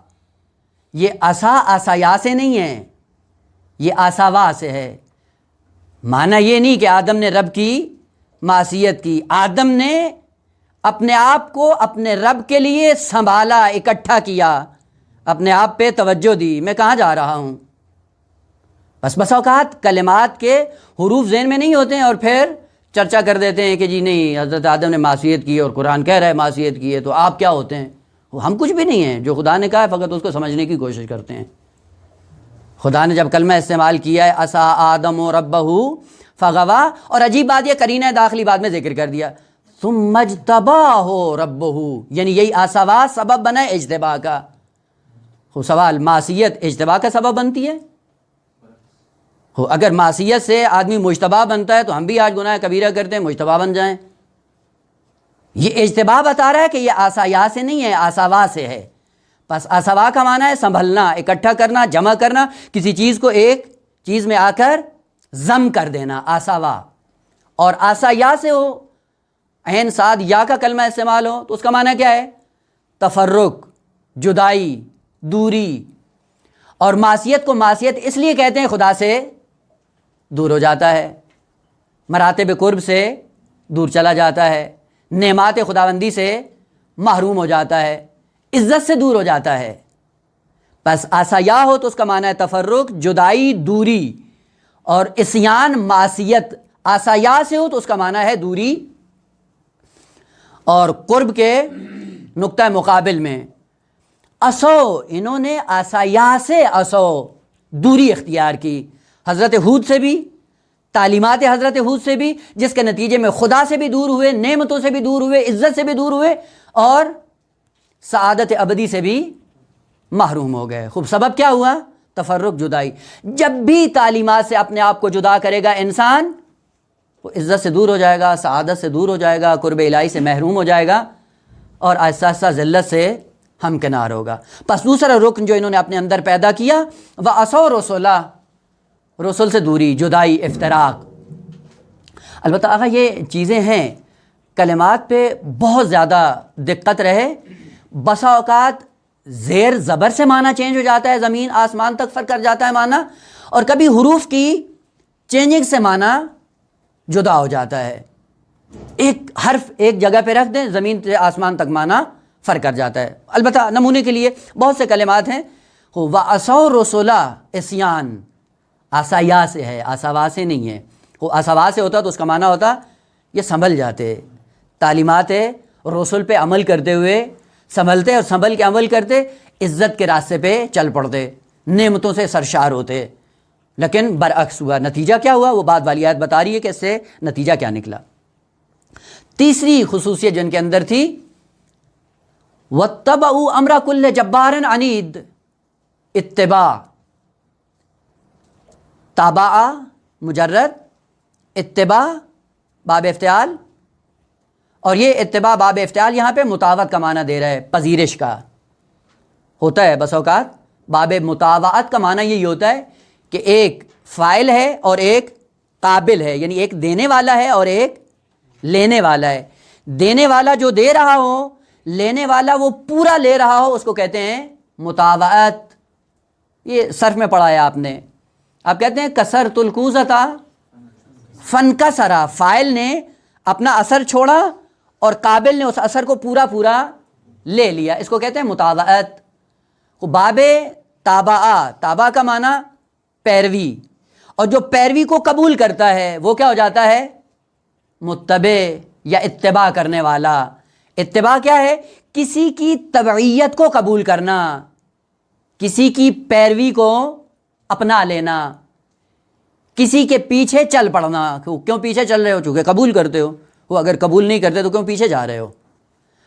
یہ عصا عصایا سے نہیں ہے، یہ عصاوا سے ہے۔ معنی یہ نہیں کہ آدم نے رب کی معصیت کی، آدم نے اپنے آپ کو اپنے رب کے لیے سنبھالا، اکٹھا کیا، اپنے آپ پہ توجہ دی، میں کہاں جا رہا ہوں۔ بس اوقات کلمات کے حروف ذہن میں نہیں ہوتے ہیں اور پھر چرچا کر دیتے ہیں کہ جی نہیں حضرت آدم نے معصیت کی اور قرآن کہہ رہا ہے معصیت کی ہے، تو آپ کیا ہوتے ہیں؟ ہم کچھ بھی نہیں ہیں، جو خدا نے کہا ہے فقط اس کو سمجھنے کی کوشش کرتے ہیں۔ خدا نے جب کلمہ استعمال کیا ہے عصا آدم ربہ فغوا، اور عجیب بات یہ قرینہ داخلی بعد میں ذکر کر دیا ثم اجتباہ ربہ، یعنی یہی آسوا سبب بنا ہے اجتباء کا۔ سوال، معصیت اجتباء کا سبب بنتی ہے؟ اگر معصیت سے آدمی مجتبی بنتا ہے تو ہم بھی آج گناہ کبیرہ کرتے ہیں، مجتبی بن جائیں۔ یہ اجتباء بتا رہا ہے کہ یہ آسایا سے نہیں ہے، آساوا سے ہے۔ پس آساوا کا معنی ہے سنبھلنا، اکٹھا کرنا، جمع کرنا، کسی چیز کو ایک چیز میں آ کر ضم کر دینا، آساوا۔ اور آسایا سے ہو، عین صاد یا کا کلمہ استعمال ہو تو اس کا معنی کیا ہے؟ تفرق، جدائی، دوری۔ اور معصیت کو معصیت اس لیے کہتے ہیں خدا سے دور ہو جاتا ہے، مراتب قرب سے دور چلا جاتا ہے، نعمات خداوندی سے محروم ہو جاتا ہے، عزت سے دور ہو جاتا ہے۔ پس آسایا ہو تو اس کا معنی ہے تفرق، جدائی، دوری۔ اور عصیان، معصیت آسایا سے ہو تو اس کا معنی ہے دوری۔ اور قرب کے نقطہ مقابل میں اسو، انہوں نے آسایا سے اسو دوری اختیار کی، حضرت ہود سے بھی، تعلیمات حضرت ہود سے بھی، جس کے نتیجے میں خدا سے بھی دور ہوئے، نعمتوں سے بھی دور ہوئے، عزت سے بھی دور ہوئے، اور سعادت ابدی سے بھی محروم ہو گئے۔ خوب سبب کیا ہوا؟ تفرق، جدائی۔ جب بھی تعلیمات سے اپنے آپ کو جدا کرے گا انسان، وہ عزت سے دور ہو جائے گا، سعادت سے دور ہو جائے گا، قرب الہی سے محروم ہو جائے گا، اور آہستہ آہستہ ذلت سے ہمکنار ہوگا۔ پس دوسرا رکن جو انہوں نے اپنے اندر پیدا کیا، وَعَصَوْا رَسُولَ، رسول سے دوری، جدائی، افتراق۔ البتہ آقا یہ چیزیں ہیں، کلمات پہ بہت زیادہ دقت رہے۔ بسا اوقات زیر زبر سے معنی چینج ہو جاتا ہے، زمین آسمان تک فرق کر جاتا ہے معنی، اور کبھی حروف کی چینجنگ سے معنی جدا ہو جاتا ہے۔ ایک حرف ایک جگہ پہ رکھ دیں، زمین سے آسمان تک معنی فرق کر جاتا ہے۔ البتہ نمونے کے لیے بہت سے کلمات ہیں۔ وَعَصَوْا رَسُولَ، عصیان آسایا سے ہے، آساوا سے نہیں ہے۔ وہ آساوا سے ہوتا تو اس کا معنی ہوتا یہ سنبھل جاتے، تعلیمات رسول پہ عمل کرتے ہوئے سنبھلتے، اور سنبھل کے عمل کرتے، عزت کے راستے پہ چل پڑتے، نعمتوں سے سرشار ہوتے۔ لیکن برعکس ہوا، نتیجہ کیا ہوا وہ بعد والی آیت بتا رہی ہے کہ اس سے نتیجہ کیا نکلا۔ تیسری خصوصیت جن کے اندر تھی، وَاتَّبَعُوا أَمْرَ كُلِّ جَبَّارٍ عَنِيدٍ، اتباع، تابع مجرد، اتباع باب افتعال، اور یہ اتباع باب افتعال یہاں پہ مطاوعت کا معنی دے رہا ہے، پذیرش کا ہوتا ہے۔ بس اوقات باب مطاوعت کا معنی یہی ہوتا ہے کہ ایک فاعل ہے اور ایک قابل ہے، یعنی ایک دینے والا ہے اور ایک لینے والا ہے۔ دینے والا جو دے رہا ہو، لینے والا وہ پورا لے رہا ہو، اس کو کہتے ہیں مطاوعت۔ یہ صرف میں پڑھا ہے آپ نے، آپ کہتے ہیں کسرت الکوزتا فنکسرا، فاعل نے اپنا اثر چھوڑا اور قابل نے اس اثر کو پورا پورا لے لیا، اس کو کہتے ہیں مطاوعت۔ باب تابعہ، تابع کا معنی پیروی، اور جو پیروی کو قبول کرتا ہے وہ کیا ہو جاتا ہے؟ متبع یا اتباع کرنے والا۔ اتباع کیا ہے؟ کسی کی تبعیت کو قبول کرنا، کسی کی پیروی کو اپنا لینا، کسی کے پیچھے چل پڑنا۔ کیوں پیچھے چل رہے ہو؟ چونکہ قبول کرتے ہو، وہ اگر قبول نہیں کرتے تو کیوں پیچھے جا رہے ہو؟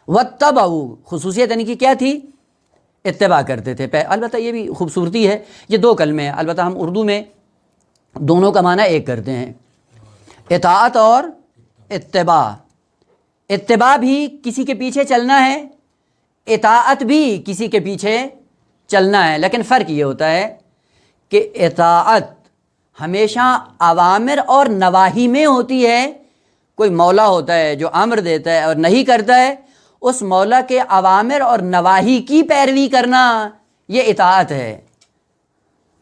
وَاتَّبَعُوا، خصوصیت یعنی کہ کیا تھی؟ اتباع کرتے تھے۔ البتہ یہ بھی خوبصورتی ہے، یہ دو کلمے ہیں، البتہ ہم اردو میں دونوں کا معنی ایک کرتے ہیں، اطاعت اور اتباع۔ اتباع بھی کسی کے پیچھے چلنا ہے، اطاعت بھی کسی کے پیچھے چلنا ہے، لیکن فرق یہ ہوتا ہے کہ اطاعت ہمیشہ اوامر اور نواہی میں ہوتی ہے۔ کوئی مولا ہوتا ہے جو امر دیتا ہے اور نہیں کرتا ہے، اس مولا کے اوامر اور نواہی کی پیروی کرنا، یہ اطاعت ہے۔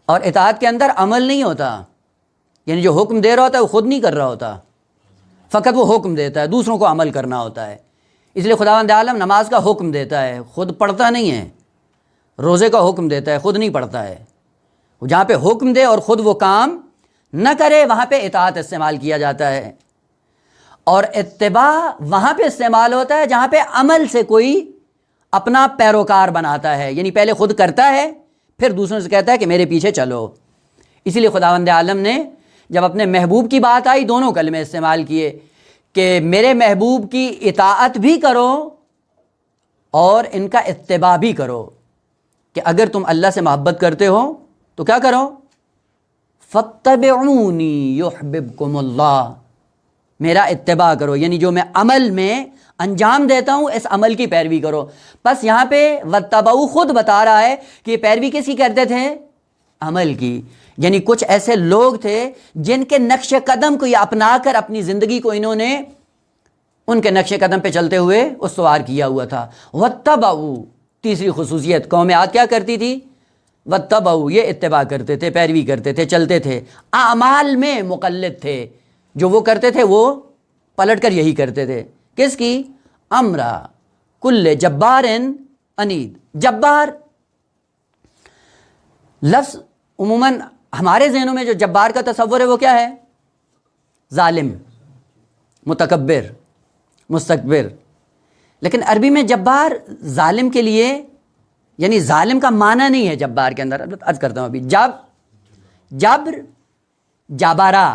اور اطاعت کے اندر عمل نہیں ہوتا، یعنی جو حکم دے رہا ہوتا ہے وہ خود نہیں کر رہا ہوتا، فقط وہ حکم دیتا ہے، دوسروں کو عمل کرنا ہوتا ہے۔ اس لیے خداوند عالم نماز کا حکم دیتا ہے، خود پڑھتا نہیں ہے، روزے کا حکم دیتا ہے، خود نہیں پڑھتا ہے۔ جہاں پہ حکم دے اور خود وہ کام نہ کرے وہاں پہ اطاعت استعمال کیا جاتا ہے، اور اتباع وہاں پہ استعمال ہوتا ہے جہاں پہ عمل سے کوئی اپنا پیروکار بناتا ہے، یعنی پہلے خود کرتا ہے پھر دوسروں سے کہتا ہے کہ میرے پیچھے چلو۔ اسی لیے خداوند عالم نے جب اپنے محبوب کی بات آئی دونوں کلمے استعمال کیے کہ میرے محبوب کی اطاعت بھی کرو اور ان کا اتباع بھی کرو، کہ اگر تم اللہ سے محبت کرتے ہو تو کیا کرو؟ فَاتَّبِعُونِي يُحْبِبْكُمُ اللَّهُ، میرا اتباع کرو، یعنی جو میں عمل میں انجام دیتا ہوں اس عمل کی پیروی کرو۔ بس یہاں پہ وَاتَّبَعُوا خود بتا رہا ہے کہ یہ پیروی کس کی کرتے تھے؟ عمل کی، یعنی کچھ ایسے لوگ تھے جن کے نقش قدم کو یہ اپنا کر اپنی زندگی کو انہوں نے ان کے نقش قدم پہ چلتے ہوئے استوار کیا ہوا تھا۔ وَاتَّبَعُوا تیسری خصوصیت، قوم عاد کیا کرتی تھی؟ وَاتَّبَعُوا یہ اتباع کرتے تھے، پیروی کرتے تھے، چلتے تھے، اعمال میں مقلد تھے، جو وہ کرتے تھے وہ پلٹ کر یہی کرتے تھے۔ کس کی؟ امرا کل جبار عنید۔ جبار لفظ عموماً ہمارے ذہنوں میں جو جبار کا تصور ہے وہ کیا ہے؟ ظالم، متکبر، مستکبر، لیکن عربی میں جبار ظالم کے لیے، یعنی ظالم کا معنی نہیں ہے جبار کے اندر، عرض کرتا ہوں ابھی، جبر جابارہ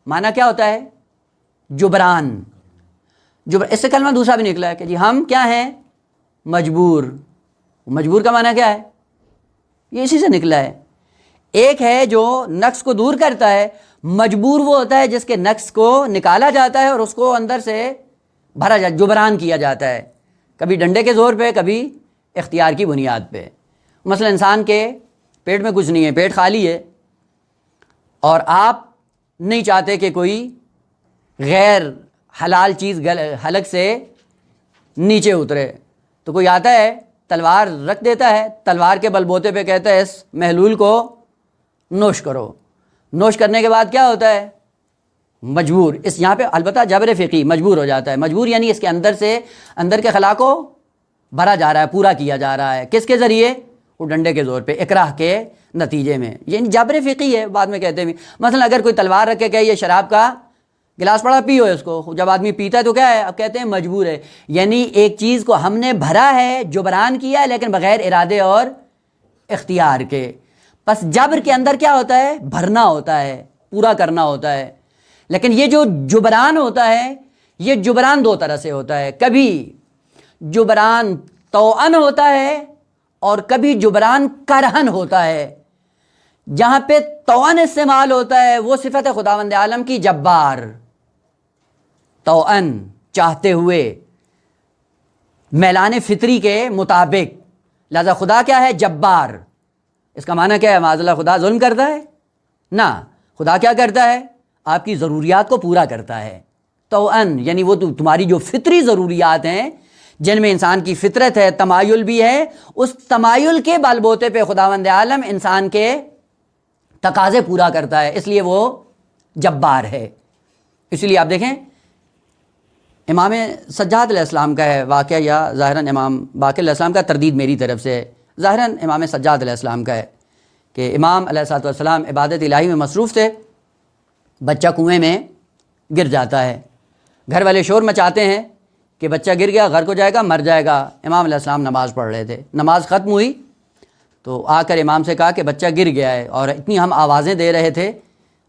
معنی کیا ہوتا ہے؟ جبران۔ اس سے کلمہ دوسرا بھی نکلا ہے کہ جی ہم کیا ہیں؟ مجبور۔ مجبور کا معنی کیا ہے؟ یہ اسی سے نکلا ہے۔ ایک ہے جو نقص کو دور کرتا ہے، مجبور وہ ہوتا ہے جس کے نقص کو نکالا جاتا ہے اور اس کو اندر سے بھرا جاتا، جبران کیا جاتا ہے، کبھی ڈنڈے کے زور پہ، کبھی اختیار کی بنیاد پہ۔ مثلا انسان کے پیٹ میں کچھ نہیں ہے، پیٹ خالی ہے، اور آپ نہیں چاہتے کہ کوئی غیر حلال چیز حلق سے نیچے اترے، تو کوئی آتا ہے تلوار رکھ دیتا ہے، تلوار کے بل بوتے پہ کہتا ہے اس محلول کو نوش کرو۔ نوش کرنے کے بعد کیا ہوتا ہے؟ مجبور۔ اس یہاں پہ البتہ جبر فقی مجبور ہو جاتا ہے۔ مجبور یعنی اس کے اندر سے، اندر کے خلا کو بھرا جا رہا ہے، پورا کیا جا رہا ہے، کس کے ذریعے؟ وہ ڈنڈے کے زور پہ، اکراہ کے نتیجے میں، یعنی جبر فقی ہے، بعد میں کہتے ہیں۔ مثلا اگر کوئی تلوار رکھ کے کہے یہ شراب کا گلاس پڑا پیو اس کو، جب آدمی پیتا ہے تو کیا ہے؟ اب کہتے ہیں مجبور ہے، یعنی ایک چیز کو ہم نے بھرا ہے، جبران کیا ہے، لیکن بغیر ارادے اور اختیار کے۔ پس جبر کے اندر کیا ہوتا ہے؟ بھرنا ہوتا ہے، پورا کرنا ہوتا ہے۔ لیکن یہ جو جبران ہوتا ہے، یہ جبران دو طرح سے ہوتا ہے، کبھی جبران توأن ہوتا ہے اور کبھی جبران کرہن ہوتا ہے۔ جہاں پہ توأن استعمال ہوتا ہے وہ صفت ہے خداوند عالم کی جبار، توأن چاہتے ہوئے، میلان فطری کے مطابق، لہذا خدا کیا ہے؟ جبار۔ اس کا معنی کیا ہے؟ معاذ اللہ خدا ظلم کرتا ہے؟ نہ، خدا کیا کرتا ہے؟ آپ کی ضروریات کو پورا کرتا ہے۔ توأن یعنی وہ تمہاری جو فطری ضروریات ہیں جن میں انسان کی فطرت ہے، تمایل بھی ہے، اس تمایل کے بل بوتے پہ خداوند عالم انسان کے تقاضے پورا کرتا ہے، اس لیے وہ جبار ہے۔ اس لیے آپ دیکھیں امام سجاد علیہ السلام کا ہے واقعہ، یا ظاہراً امام باقر علیہ السلام کا، تردید میری طرف سے ہے، ظاہراً امام سجاد علیہ السلام کا ہے کہ امام علیہ السلام عبادت الہی میں مصروف تھے، بچہ کنویں میں گر جاتا ہے، گھر والے شور مچاتے ہیں کہ بچہ گر گیا، غرق ہو جائے گا، مر جائے گا۔ امام علیہ السلام نماز پڑھ رہے تھے، نماز ختم ہوئی تو آ کر امام سے کہا کہ بچہ گر گیا ہے، اور اتنی ہم آوازیں دے رہے تھے،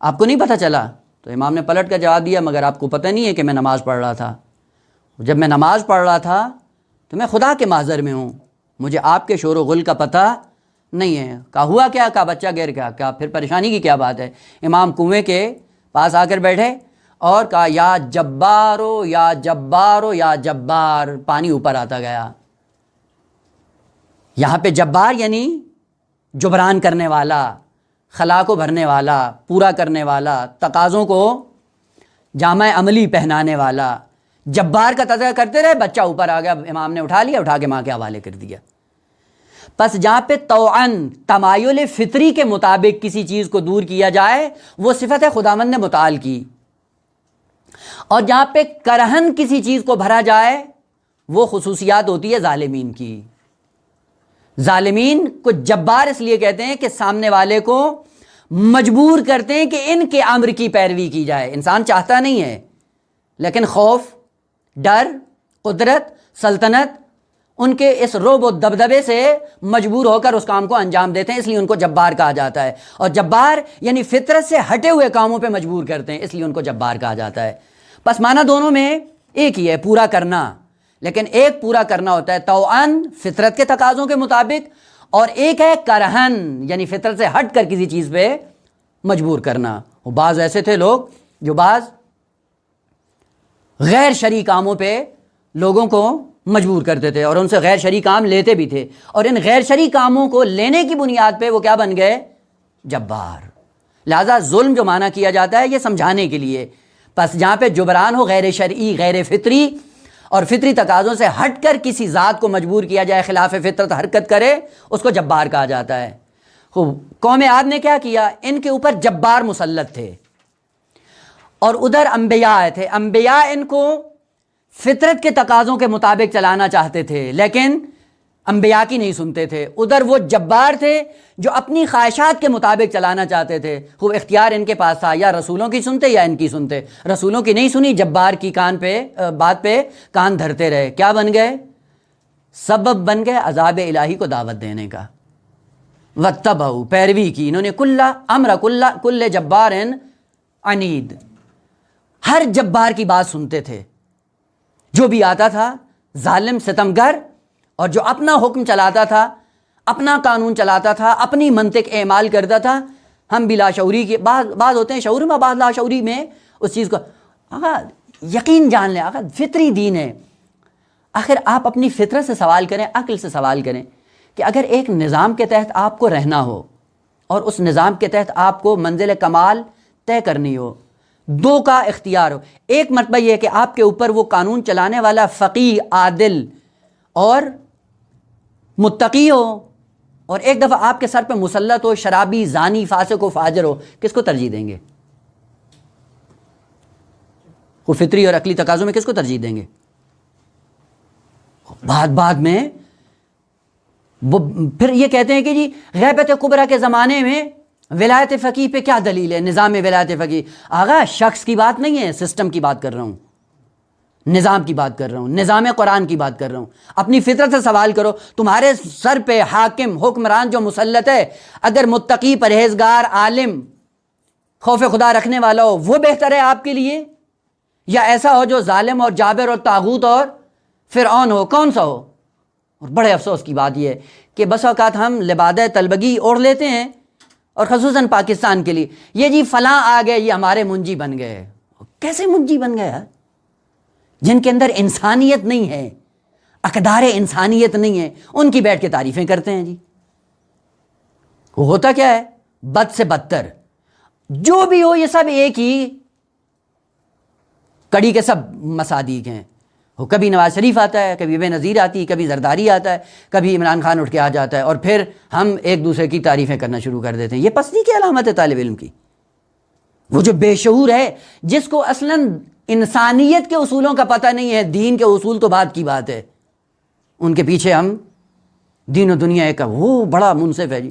آپ کو نہیں پتہ چلا؟ تو امام نے پلٹ کر جواب دیا مگر آپ کو پتہ نہیں ہے کہ میں نماز پڑھ رہا تھا، جب میں نماز پڑھ رہا تھا تو میں خدا کے محضر میں ہوں، مجھے آپ کے شور و غل کا پتہ نہیں ہے۔ کہا ہوا کیا؟ کہا بچہ گر گیا۔ کہا پھر پریشانی کی کیا بات ہے؟ امام کنویں کے پاس آ کر بیٹھے اور کہا یا جبارو یا جبارو یا جبار، پانی اوپر آتا گیا۔ یہاں پہ جبار یعنی جبران کرنے والا، خلا کو بھرنے والا، پورا کرنے والا، تقاضوں کو جامع عملی پہنانے والا۔ جبار کا تذکرہ کرتے رہے، بچہ اوپر آ گیا، امام نے اٹھا لیا، اٹھا کے ماں کے حوالے کر دیا۔ پس جہاں پہ توأن تمایل فطری کے مطابق کسی چیز کو دور کیا جائے وہ صفت ہے خداوند نے متعال کی، اور جہاں پہ کرہن کسی چیز کو بھرا جائے وہ خصوصیات ہوتی ہے ظالمین کی۔ ظالمین کو جبار اس لیے کہتے ہیں کہ سامنے والے کو مجبور کرتے ہیں کہ ان کے امر کی پیروی کی جائے۔ انسان چاہتا نہیں ہے، لیکن خوف، ڈر، قدرت، سلطنت ان کے اس رعب و دبدبے سے مجبور ہو کر اس کام کو انجام دیتے ہیں، اس لیے ان کو جبار کہا جاتا ہے۔ اور جبار یعنی فطرت سے ہٹے ہوئے کاموں پہ مجبور کرتے ہیں، اس لیے ان کو جبار کہا جاتا ہے۔ پس معنی دونوں میں ایک ہی ہے، پورا کرنا، لیکن ایک پورا کرنا ہوتا ہے توأن فطرت کے تقاضوں کے مطابق، اور ایک ہے کرہن یعنی فطرت سے ہٹ کر کسی چیز پہ مجبور کرنا۔ وہ بعض ایسے تھے لوگ جو بعض غیر شرعی کاموں پہ لوگوں کو مجبور کرتے تھے اور ان سے غیر شرعی کام لیتے بھی تھے، اور ان غیر شرعی کاموں کو لینے کی بنیاد پہ وہ کیا بن گئے؟ جبار۔ لہذا ظلم جو معنی کیا جاتا ہے یہ سمجھانے کے لیے، پس جہاں پہ جبران ہو غیر شرعی، غیر فطری اور فطری تقاضوں سے ہٹ کر کسی ذات کو مجبور کیا جائے خلاف فطرت حرکت کرے، اس کو جبار کہا جاتا ہے۔ خوب، قوم عاد نے کیا کیا؟ ان کے اوپر جبار مسلط تھے، اور ادھر انبیاء آئے تھے۔ انبیاء ان کو فطرت کے تقاضوں کے مطابق چلانا چاہتے تھے، لیکن انبیاء کی نہیں سنتے تھے۔ ادھر وہ جبار تھے جو اپنی خواہشات کے مطابق چلانا چاہتے تھے۔ خوب، اختیار ان کے پاس تھا، یا رسولوں کی سنتے یا ان کی سنتے۔ رسولوں کی نہیں سنی، جبار کی بات پہ کان دھرتے رہے، کیا بن گئے؟ سبب بن گئے عذاب الہی کو دعوت دینے کا۔ واتبعوا، پیروی کی انہوں نے کل جبار عنید، ہر جبار کی بات سنتے تھے، جو بھی آتا تھا ظالم ستمگر، اور جو اپنا حکم چلاتا تھا، اپنا قانون چلاتا تھا، اپنی منطق اعمال کرتا تھا۔ ہم بھی لاشعوری کے بعض ہوتے ہیں شعور میں، بعض لاشعوری میں اس چیز کو آقا یقین جان لیں، آقا فطری دین ہے۔ آخر آپ اپنی فطرت سے سوال کریں، عقل سے سوال کریں کہ اگر ایک نظام کے تحت آپ کو رہنا ہو اور اس نظام کے تحت آپ کو منزل کمال طے کرنی ہو، دو کا اختیار ہو، ایک مرتبہ یہ ہے کہ آپ کے اوپر وہ قانون چلانے والا فقیہ، عادل اور متقی ہو، اور ایک دفعہ آپ کے سر پہ مسلط ہو شرابی، زانی، فاسق و فاجر ہو، کس کو ترجیح دیں گے؟ وہ فطری اور عقلی تقاضوں میں کس کو ترجیح دیں گے؟ بعد میں وہ پھر یہ کہتے ہیں کہ جی غیبت کبریٰ کے زمانے میں ولایت فقیہ پہ کیا دلیل ہے؟ نظام ولایت فقیہ۔ آغا شخص کی بات نہیں ہے، سسٹم کی بات کر رہا ہوں، نظام کی بات کر رہا ہوں، نظام قرآن کی بات کر رہا ہوں۔ اپنی فطرت سے سوال کرو، تمہارے سر پہ حاکم، حکمران جو مسلط ہے، اگر متقی، پرہیزگار، عالم، خوف خدا رکھنے والا ہو، وہ بہتر ہے آپ کے لیے، یا ایسا ہو جو ظالم اور جابر اور طاغوت اور فرعون ہو؟ کون سا ہو؟ اور بڑے افسوس کی بات یہ ہے کہ بس اوقات ہم لبادہ طلبگی اوڑھ لیتے ہیں، اور خصوصاً پاکستان کے لیے، یہ جی فلاں آ گئے، یہ ہمارے منجی بن گئے۔ کیسے منجی بن گئے؟ جن کے اندر انسانیت نہیں ہے، اقدار انسانیت نہیں ہے، ان کی بیٹھ کے تعریفیں کرتے ہیں جی۔ وہ ہوتا کیا ہے؟ بد سے بدتر، جو بھی ہو یہ سب ایک ہی کڑی کے سب مصادیق ہیں۔ وہ کبھی نواز شریف آتا ہے، کبھی بے نظیر آتی ہے، کبھی زرداری آتا ہے، کبھی عمران خان اٹھ کے آ جاتا ہے، اور پھر ہم ایک دوسرے کی تعریفیں کرنا شروع کر دیتے ہیں۔ یہ پستی کی علامت ہے طالب علم کی۔ وہ جو بے شعور ہے، جس کو اصلاً انسانیت کے اصولوں کا پتہ نہیں ہے، دین کے اصول تو بعد کی بات ہے، ان کے پیچھے ہم دین و دنیا ایک، وہ بڑا منصف ہے جی۔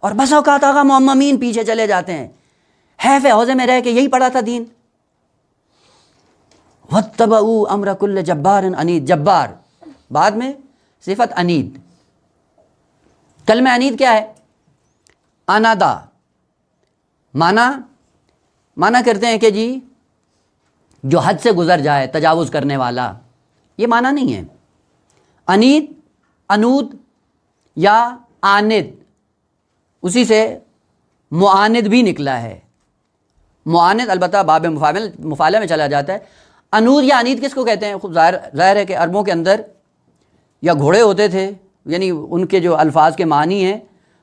اور بس اوقات آقا معممین پیچھے چلے جاتے ہیں، حیف ہے حوضے میں رہ کے یہی پڑھا تھا دین۔ واتبعوا امر کل جبار عنید، جبار بعد میں صفت عنید۔ کلمہ عنید کیا ہے؟ انادا، معنی کرتے ہیں کہ جی جو حد سے گزر جائے، تجاوز کرنے والا، یہ معنی نہیں ہے۔ عنید، انود یا آند، اسی سے معاند بھی نکلا ہے۔ معاند البتہ باب مفعلہ میں چلا جاتا ہے۔ انود یا انید کس کو کہتے ہیں؟ خوب ظاہر ہے کہ عربوں کے اندر یا گھوڑے ہوتے تھے، یعنی ان کے جو الفاظ کے معنی ہیں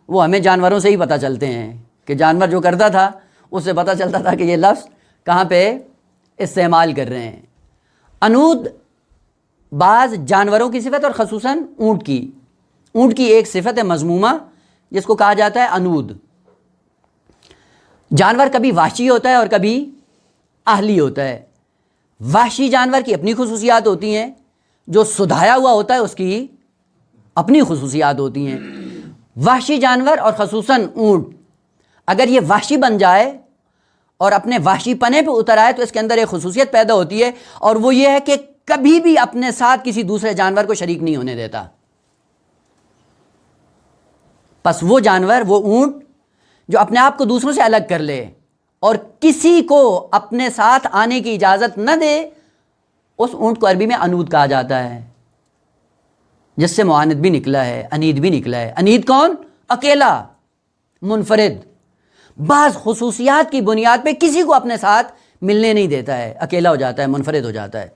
وہ ہمیں جانوروں سے ہی پتہ چلتے ہیں، کہ جانور جو کرتا تھا اس سے پتہ چلتا تھا کہ یہ لفظ کہاں پہ استعمال کر رہے ہیں۔ انود بعض جانوروں کی صفت، اور خصوصاً اونٹ کی ایک صفت ہے مذمومہ جس کو کہا جاتا ہے انود۔ جانور کبھی وحشی ہوتا ہے اور کبھی اہلی ہوتا ہے۔ وحشی جانور کی اپنی خصوصیات ہوتی ہیں، جو سدھایا ہوا ہوتا ہے اس کی اپنی خصوصیات ہوتی ہیں. وحشی جانور اور خصوصاً اونٹ اگر یہ وحشی بن جائے اور اپنے وحشی پنے پہ اتر آئے تو اس کے اندر ایک خصوصیت پیدا ہوتی ہے، اور وہ یہ ہے کہ کبھی بھی اپنے ساتھ کسی دوسرے جانور کو شریک نہیں ہونے دیتا. پس وہ جانور، وہ اونٹ جو اپنے آپ کو دوسروں سے الگ کر لے اور کسی کو اپنے ساتھ آنے کی اجازت نہ دے، اس اونٹ کو عربی میں انود کہا جاتا ہے، جس سے معاند بھی نکلا ہے، انید بھی نکلا ہے. انید کون؟ اکیلا، منفرد. بعض خصوصیات کی بنیاد پہ کسی کو اپنے ساتھ ملنے نہیں دیتا ہے، اکیلا ہو جاتا ہے، منفرد ہو جاتا ہے.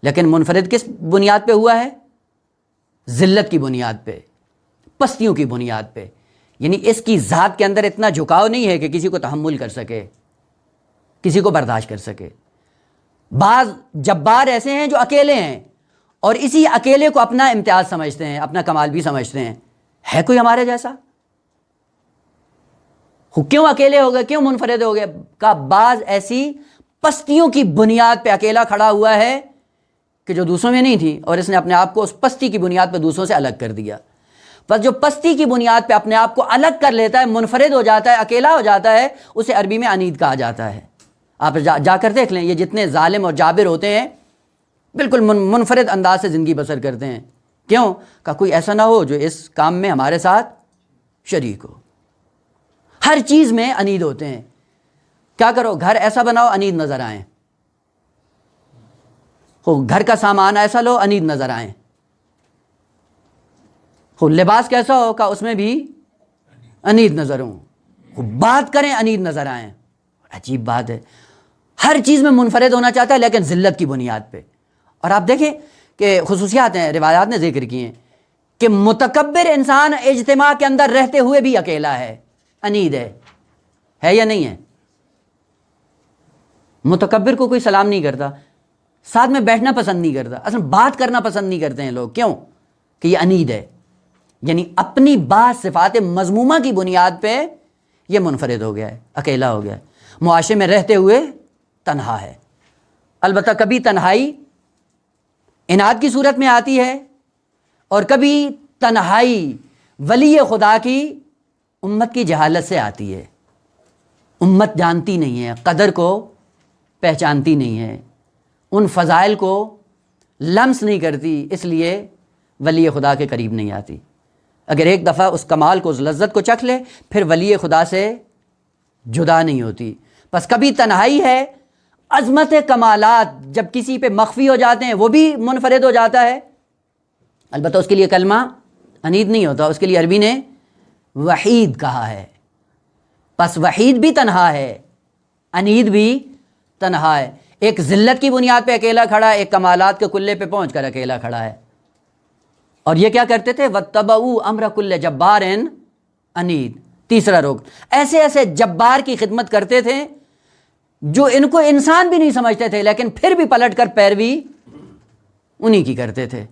لیکن منفرد کس بنیاد پہ ہوا ہے؟ ذلت کی بنیاد پہ، پستیوں کی بنیاد پہ. یعنی اس کی ذات کے اندر اتنا جھکاؤ نہیں ہے کہ کسی کو تحمل کر سکے، کسی کو برداشت کر سکے. بعض جبار ایسے ہیں جو اکیلے ہیں اور اسی اکیلے کو اپنا امتیاز سمجھتے ہیں، اپنا کمال بھی سمجھتے ہیں. ہے کوئی ہمارے جیسا؟ کیوں اکیلے ہو گئے، کیوں منفرد ہو گئے؟ کا بعض ایسی پستیوں کی بنیاد پہ اکیلا کھڑا ہوا ہے کہ جو دوسروں میں نہیں تھی، اور اس نے اپنے آپ کو اس پستی کی بنیاد پہ دوسروں سے الگ کر دیا. بس جو پستی کی بنیاد پہ اپنے آپ کو الگ کر لیتا ہے، منفرد ہو جاتا ہے، اکیلا ہو جاتا ہے، اسے عربی میں انید کہا جاتا ہے. آپ جا کر دیکھ لیں، یہ جتنے ظالم اور جابر ہوتے ہیں بالکل منفرد انداز سے زندگی بسر کرتے ہیں. کیوں؟ کہ کوئی ایسا نہ ہو جو اس کام میں ہمارے ساتھ شریک ہو. ہر چیز میں انید ہوتے ہیں. کیا کرو، گھر ایسا بناؤ انید نظر آئیں، گھر کا سامان ایسا لو انید نظر آئیں، لباس کیسا ہو کہ اس میں بھی انید نظر ہوں، بات کریں انید نظر آئیں. عجیب بات ہے، ہر چیز میں منفرد ہونا چاہتا ہے لیکن ذلت کی بنیاد پہ. اور آپ دیکھیں کہ خصوصیات ہیں، روایات نے ذکر کی ہیں کہ متکبر انسان اجتماع کے اندر رہتے ہوئے بھی اکیلا ہے، انید ہے یا نہیں ہے؟ متکبر کو کوئی سلام نہیں کرتا، ساتھ میں بیٹھنا پسند نہیں کرتا، اصلا بات کرنا پسند نہیں کرتے ہیں لوگ. کیوں؟ کہ یہ انید ہے. یعنی اپنی بعض صفات مذمومہ کی بنیاد پہ یہ منفرد ہو گیا ہے، اکیلا ہو گیا ہے، معاشرے میں رہتے ہوئے تنہا ہے. البتہ کبھی تنہائی اناد کی صورت میں آتی ہے اور کبھی تنہائی ولی خدا کی امت کی جہالت سے آتی ہے. امت جانتی نہیں ہے، قدر کو پہچانتی نہیں ہے، ان فضائل کو لمس نہیں کرتی، اس لیے ولی خدا کے قریب نہیں آتی. اگر ایک دفعہ اس کمال کو، اس لذت کو چکھ لے، پھر ولی خدا سے جدا نہیں ہوتی. بس کبھی تنہائی ہے، عظمت کمالات جب کسی پہ مخفی ہو جاتے ہیں وہ بھی منفرد ہو جاتا ہے. البتہ اس کے لیے کلمہ انید نہیں ہوتا، اس کے لیے عربی نے وحید کہا ہے. پس وحید بھی تنہا ہے، انید بھی تنہا ہے. ایک ذلت کی بنیاد پہ اکیلا کھڑا ہے، ایک کمالات کے قلے پہ پہنچ کر اکیلا کھڑا ہے. اور یہ کیا کرتے تھے؟ وَاتَّبَعُوا أَمْرَ كُلِّ جَبَّارٍ عَنِيدٍ. تیسرا رکن، ایسے ایسے جبار کی خدمت کرتے تھے جو ان کو انسان بھی نہیں سمجھتے تھے، لیکن پھر بھی پلٹ کر پیروی انہی کی کرتے تھے.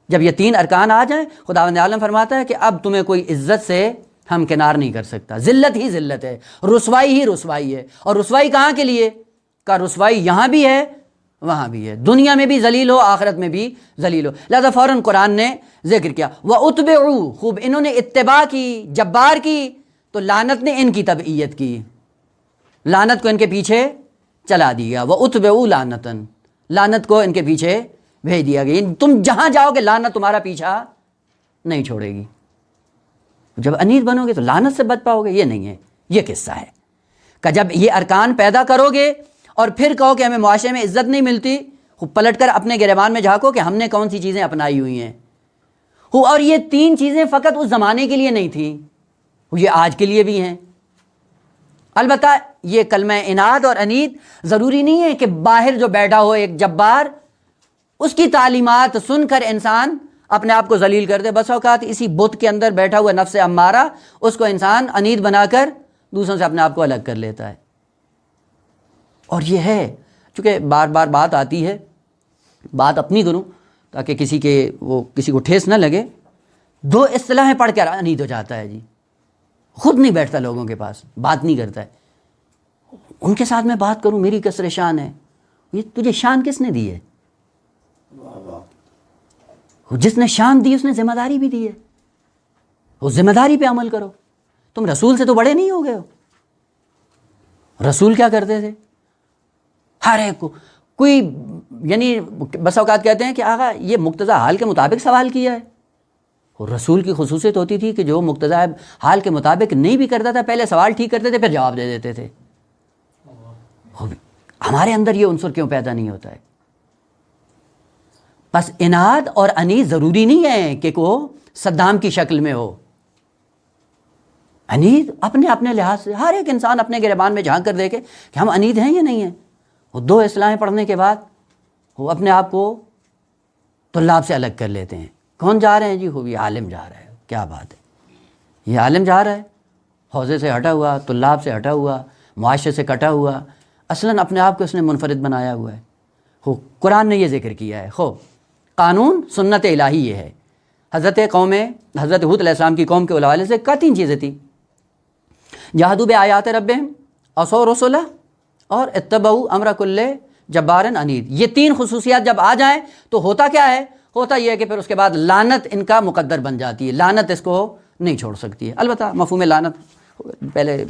جب یہ تین ارکان آ جائیں، خداوند عالم فرماتا ہے کہ اب تمہیں کوئی عزت سے ہمکنار نہیں کر سکتا. ذلت ہی ذلت ہے، رسوائی ہی رسوائی ہے. اور رسوائی کہاں کے لیے؟ کہ رسوائی یہاں بھی ہے وہاں بھی ہے، دنیا میں بھی ذلیل ہو، آخرت میں بھی ذلیل ہو. لہذا فوراً قرآن نے ذکر کیا وَأُتْبِعُوا، خوب انہوں نے اتباع کی، جبار کی، تو لعنت نے ان کی تبعیت کی، لعنت کو ان کے پیچھے چلا دیا. وَأُتْبِعُوا لعنتاً، لعنت کو ان کے پیچھے بھیج دیا گیا. تم جہاں جاؤ گے لعنت تمہارا پیچھا نہیں چھوڑے گی. جب انید بنو گے تو لعنت سے بچ پاؤ گے؟ یہ نہیں ہے. یہ قصہ ہے کہ جب یہ ارکان پیدا کرو گے اور پھر کہو کہ ہمیں معاشرے میں عزت نہیں ملتی، خوب پلٹ کر اپنے گریبان میں جھانکو کہ ہم نے کون سی چیزیں اپنائی ہوئی ہیں. اور یہ تین چیزیں فقط اس زمانے کے لیے نہیں تھیں، یہ آج کے لیے بھی ہیں. البتہ یہ کلمہ اناد اور انید ضروری نہیں ہے کہ باہر جو بیٹھا ہو ایک جبار، اس کی تعلیمات سن کر انسان اپنے آپ کو ذلیل کر دے. بس اوقات اسی بت کے اندر بیٹھا ہوا نفس امارہ، اس کو انسان انید بنا کر دوسروں سے اپنے آپ کو الگ کر لیتا ہے. اور یہ ہے، چونکہ بار بار بات آتی ہے، بات اپنی کروں تاکہ کسی کو ٹھیس نہ لگے. دو اصطلاحیں پڑھ کر انید ہو جاتا ہے جی، خود نہیں بیٹھتا لوگوں کے پاس، بات نہیں کرتا ہے. ان کے ساتھ میں بات کروں، میری کسر شان ہے. یہ تجھے شان کس نے دی ہے؟ جس نے شان دی اس نے ذمہ داری بھی دی ہے، وہ ذمہ داری پہ عمل کرو. تم رسول سے تو بڑے نہیں ہو گئے ہو. رسول کیا کرتے تھے؟ ہر ایک کو کوئی یعنی بس اوقات کہتے ہیں کہ آقا یہ مقتضی حال کے مطابق سوال کیا ہے. اور رسول کی خصوصیت ہوتی تھی کہ جو مقتضی حال کے مطابق نہیں بھی کرتا تھا پہلے سوال ٹھیک کرتے تھے پھر جواب دے دیتے تھے. ہمارے اندر یہ عنصر کیوں پیدا نہیں ہوتا ہے؟ بس اناد اور انیت ضروری نہیں ہے کہ وہ صدام کی شکل میں ہو. انید اپنے اپنے لحاظ سے ہر ایک انسان اپنے گریبان میں جھانک کر دیکھے کہ ہم انید ہیں یا نہیں ہیں. وہ 2 اصلاحیں پڑھنے کے بعد وہ اپنے آپ کو طلاب سے الگ کر لیتے ہیں. کون جا رہے ہیں جی؟ وہ یہ عالم جا رہا ہے. کیا بات ہے، یہ عالم جا رہا ہے، حوزے سے ہٹا ہوا، طلاب سے ہٹا ہوا، معاشرے سے کٹا ہوا. اصلاً اپنے آپ کو اس نے منفرد بنایا ہوا ہے. قرآن نے یہ ذکر کیا ہے. قانون سنت الہی یہ ہے. حضرت حود علیہ السلام کی قوم کے حوالے سے 3 چیزیں تھیں: جہادوا بآیات ربہم، عصوا رسلہ، اور اتبعوا امر کل جبار عنید. یہ 3 خصوصیات جب آ جائیں تو ہوتا کیا ہے؟ ہوتا یہ ہے کہ پھر اس کے بعد لعنت ان کا مقدر بن جاتی ہے. لعنت اس کو نہیں چھوڑ سکتی ہے. البتہ مفہوم لعنت پہلے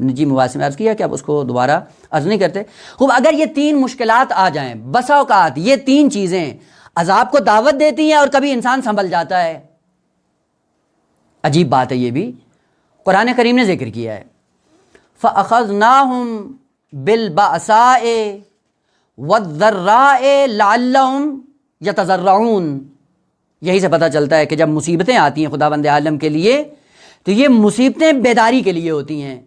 نجی مباحث میں عرض کیا کہ اب اس کو دوبارہ عرض نہیں کرتے. اگر یہ 3 مشکلات آ جائیں، بسا اوقات یہ 3 چیزیں عذاب کو دعوت دیتی ہیں اور کبھی انسان سنبھل جاتا ہے. عجیب بات ہے، یہ بھی قرآن کریم نے ذکر کیا ہے. فَأَخَذْنَاهُمْ بِالْبَأْسَاءِ وَالضَّرَّاءِ لَعَلَّهُمْ يَتَضَرَّعُونَ. یہی سے پتہ چلتا ہے کہ جب مصیبتیں آتی ہیں خداوند عالم کے لیے تو یہ مصیبتیں بیداری کے لیے ہوتی ہیں.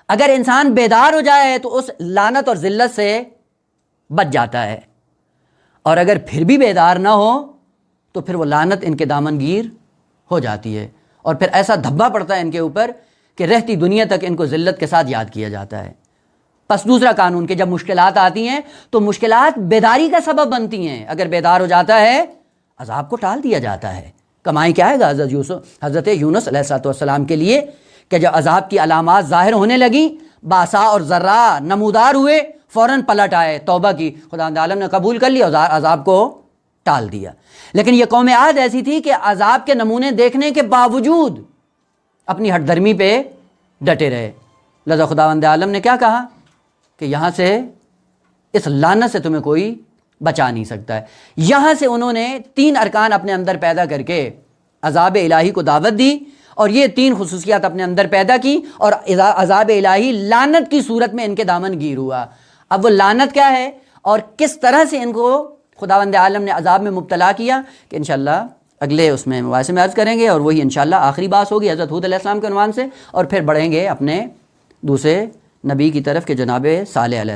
اگر انسان بیدار ہو جائے تو اس لعنت اور ذلت سے بچ جاتا ہے، اور اگر پھر بھی بیدار نہ ہو تو پھر وہ لعنت ان کے دامن گیر ہو جاتی ہے، اور پھر ایسا دھبا پڑتا ہے ان کے اوپر کہ رہتی دنیا تک ان کو ذلت کے ساتھ یاد کیا جاتا ہے. پس دوسرا قانون کہ جب مشکلات آتی ہیں تو مشکلات بیداری کا سبب بنتی ہیں. اگر بیدار ہو جاتا ہے عذاب کو ٹال دیا جاتا ہے. کمائی کیا ہے گا حضرت یونس علیہ السلام کے لیے کہ جب عذاب کی علامات ظاہر ہونے لگیں، باسا اور ذرا نمودار ہوئے، فوراً پلٹ آئے، توبہ کی، خدا عالم نے قبول کر لیا، عذاب کو ٹال دیا. لیکن یہ قوم عاد ایسی تھی کہ عذاب کے نمونے دیکھنے کے باوجود اپنی ہٹ درمی پہ ڈٹے رہے. لذا خداوند عالم نے کیا کہا کہ یہاں سے اس لعنت سے تمہیں کوئی بچا نہیں سکتا ہے. یہاں سے انہوں نے 3 ارکان اپنے اندر پیدا کر کے عذاب الہی کو دعوت دی، اور یہ 3 خصوصیات اپنے اندر پیدا کی، اور عذاب الہی لعنت کی صورت میں ان کے دامن گیر ہوا. اب وہ لعنت کیا ہے اور کس طرح سے ان کو خداوند عالم نے عذاب میں مبتلا کیا کہ انشاءاللہ اگلے اس میں مباحثے میں عرض کریں گے، اور وہی انشاءاللہ آخری بات ہوگی حضرت ہود علیہ السلام کے عنوان سے، اور پھر بڑھیں گے اپنے دوسرے نبی کی طرف کہ جناب صالح علیہ السلام.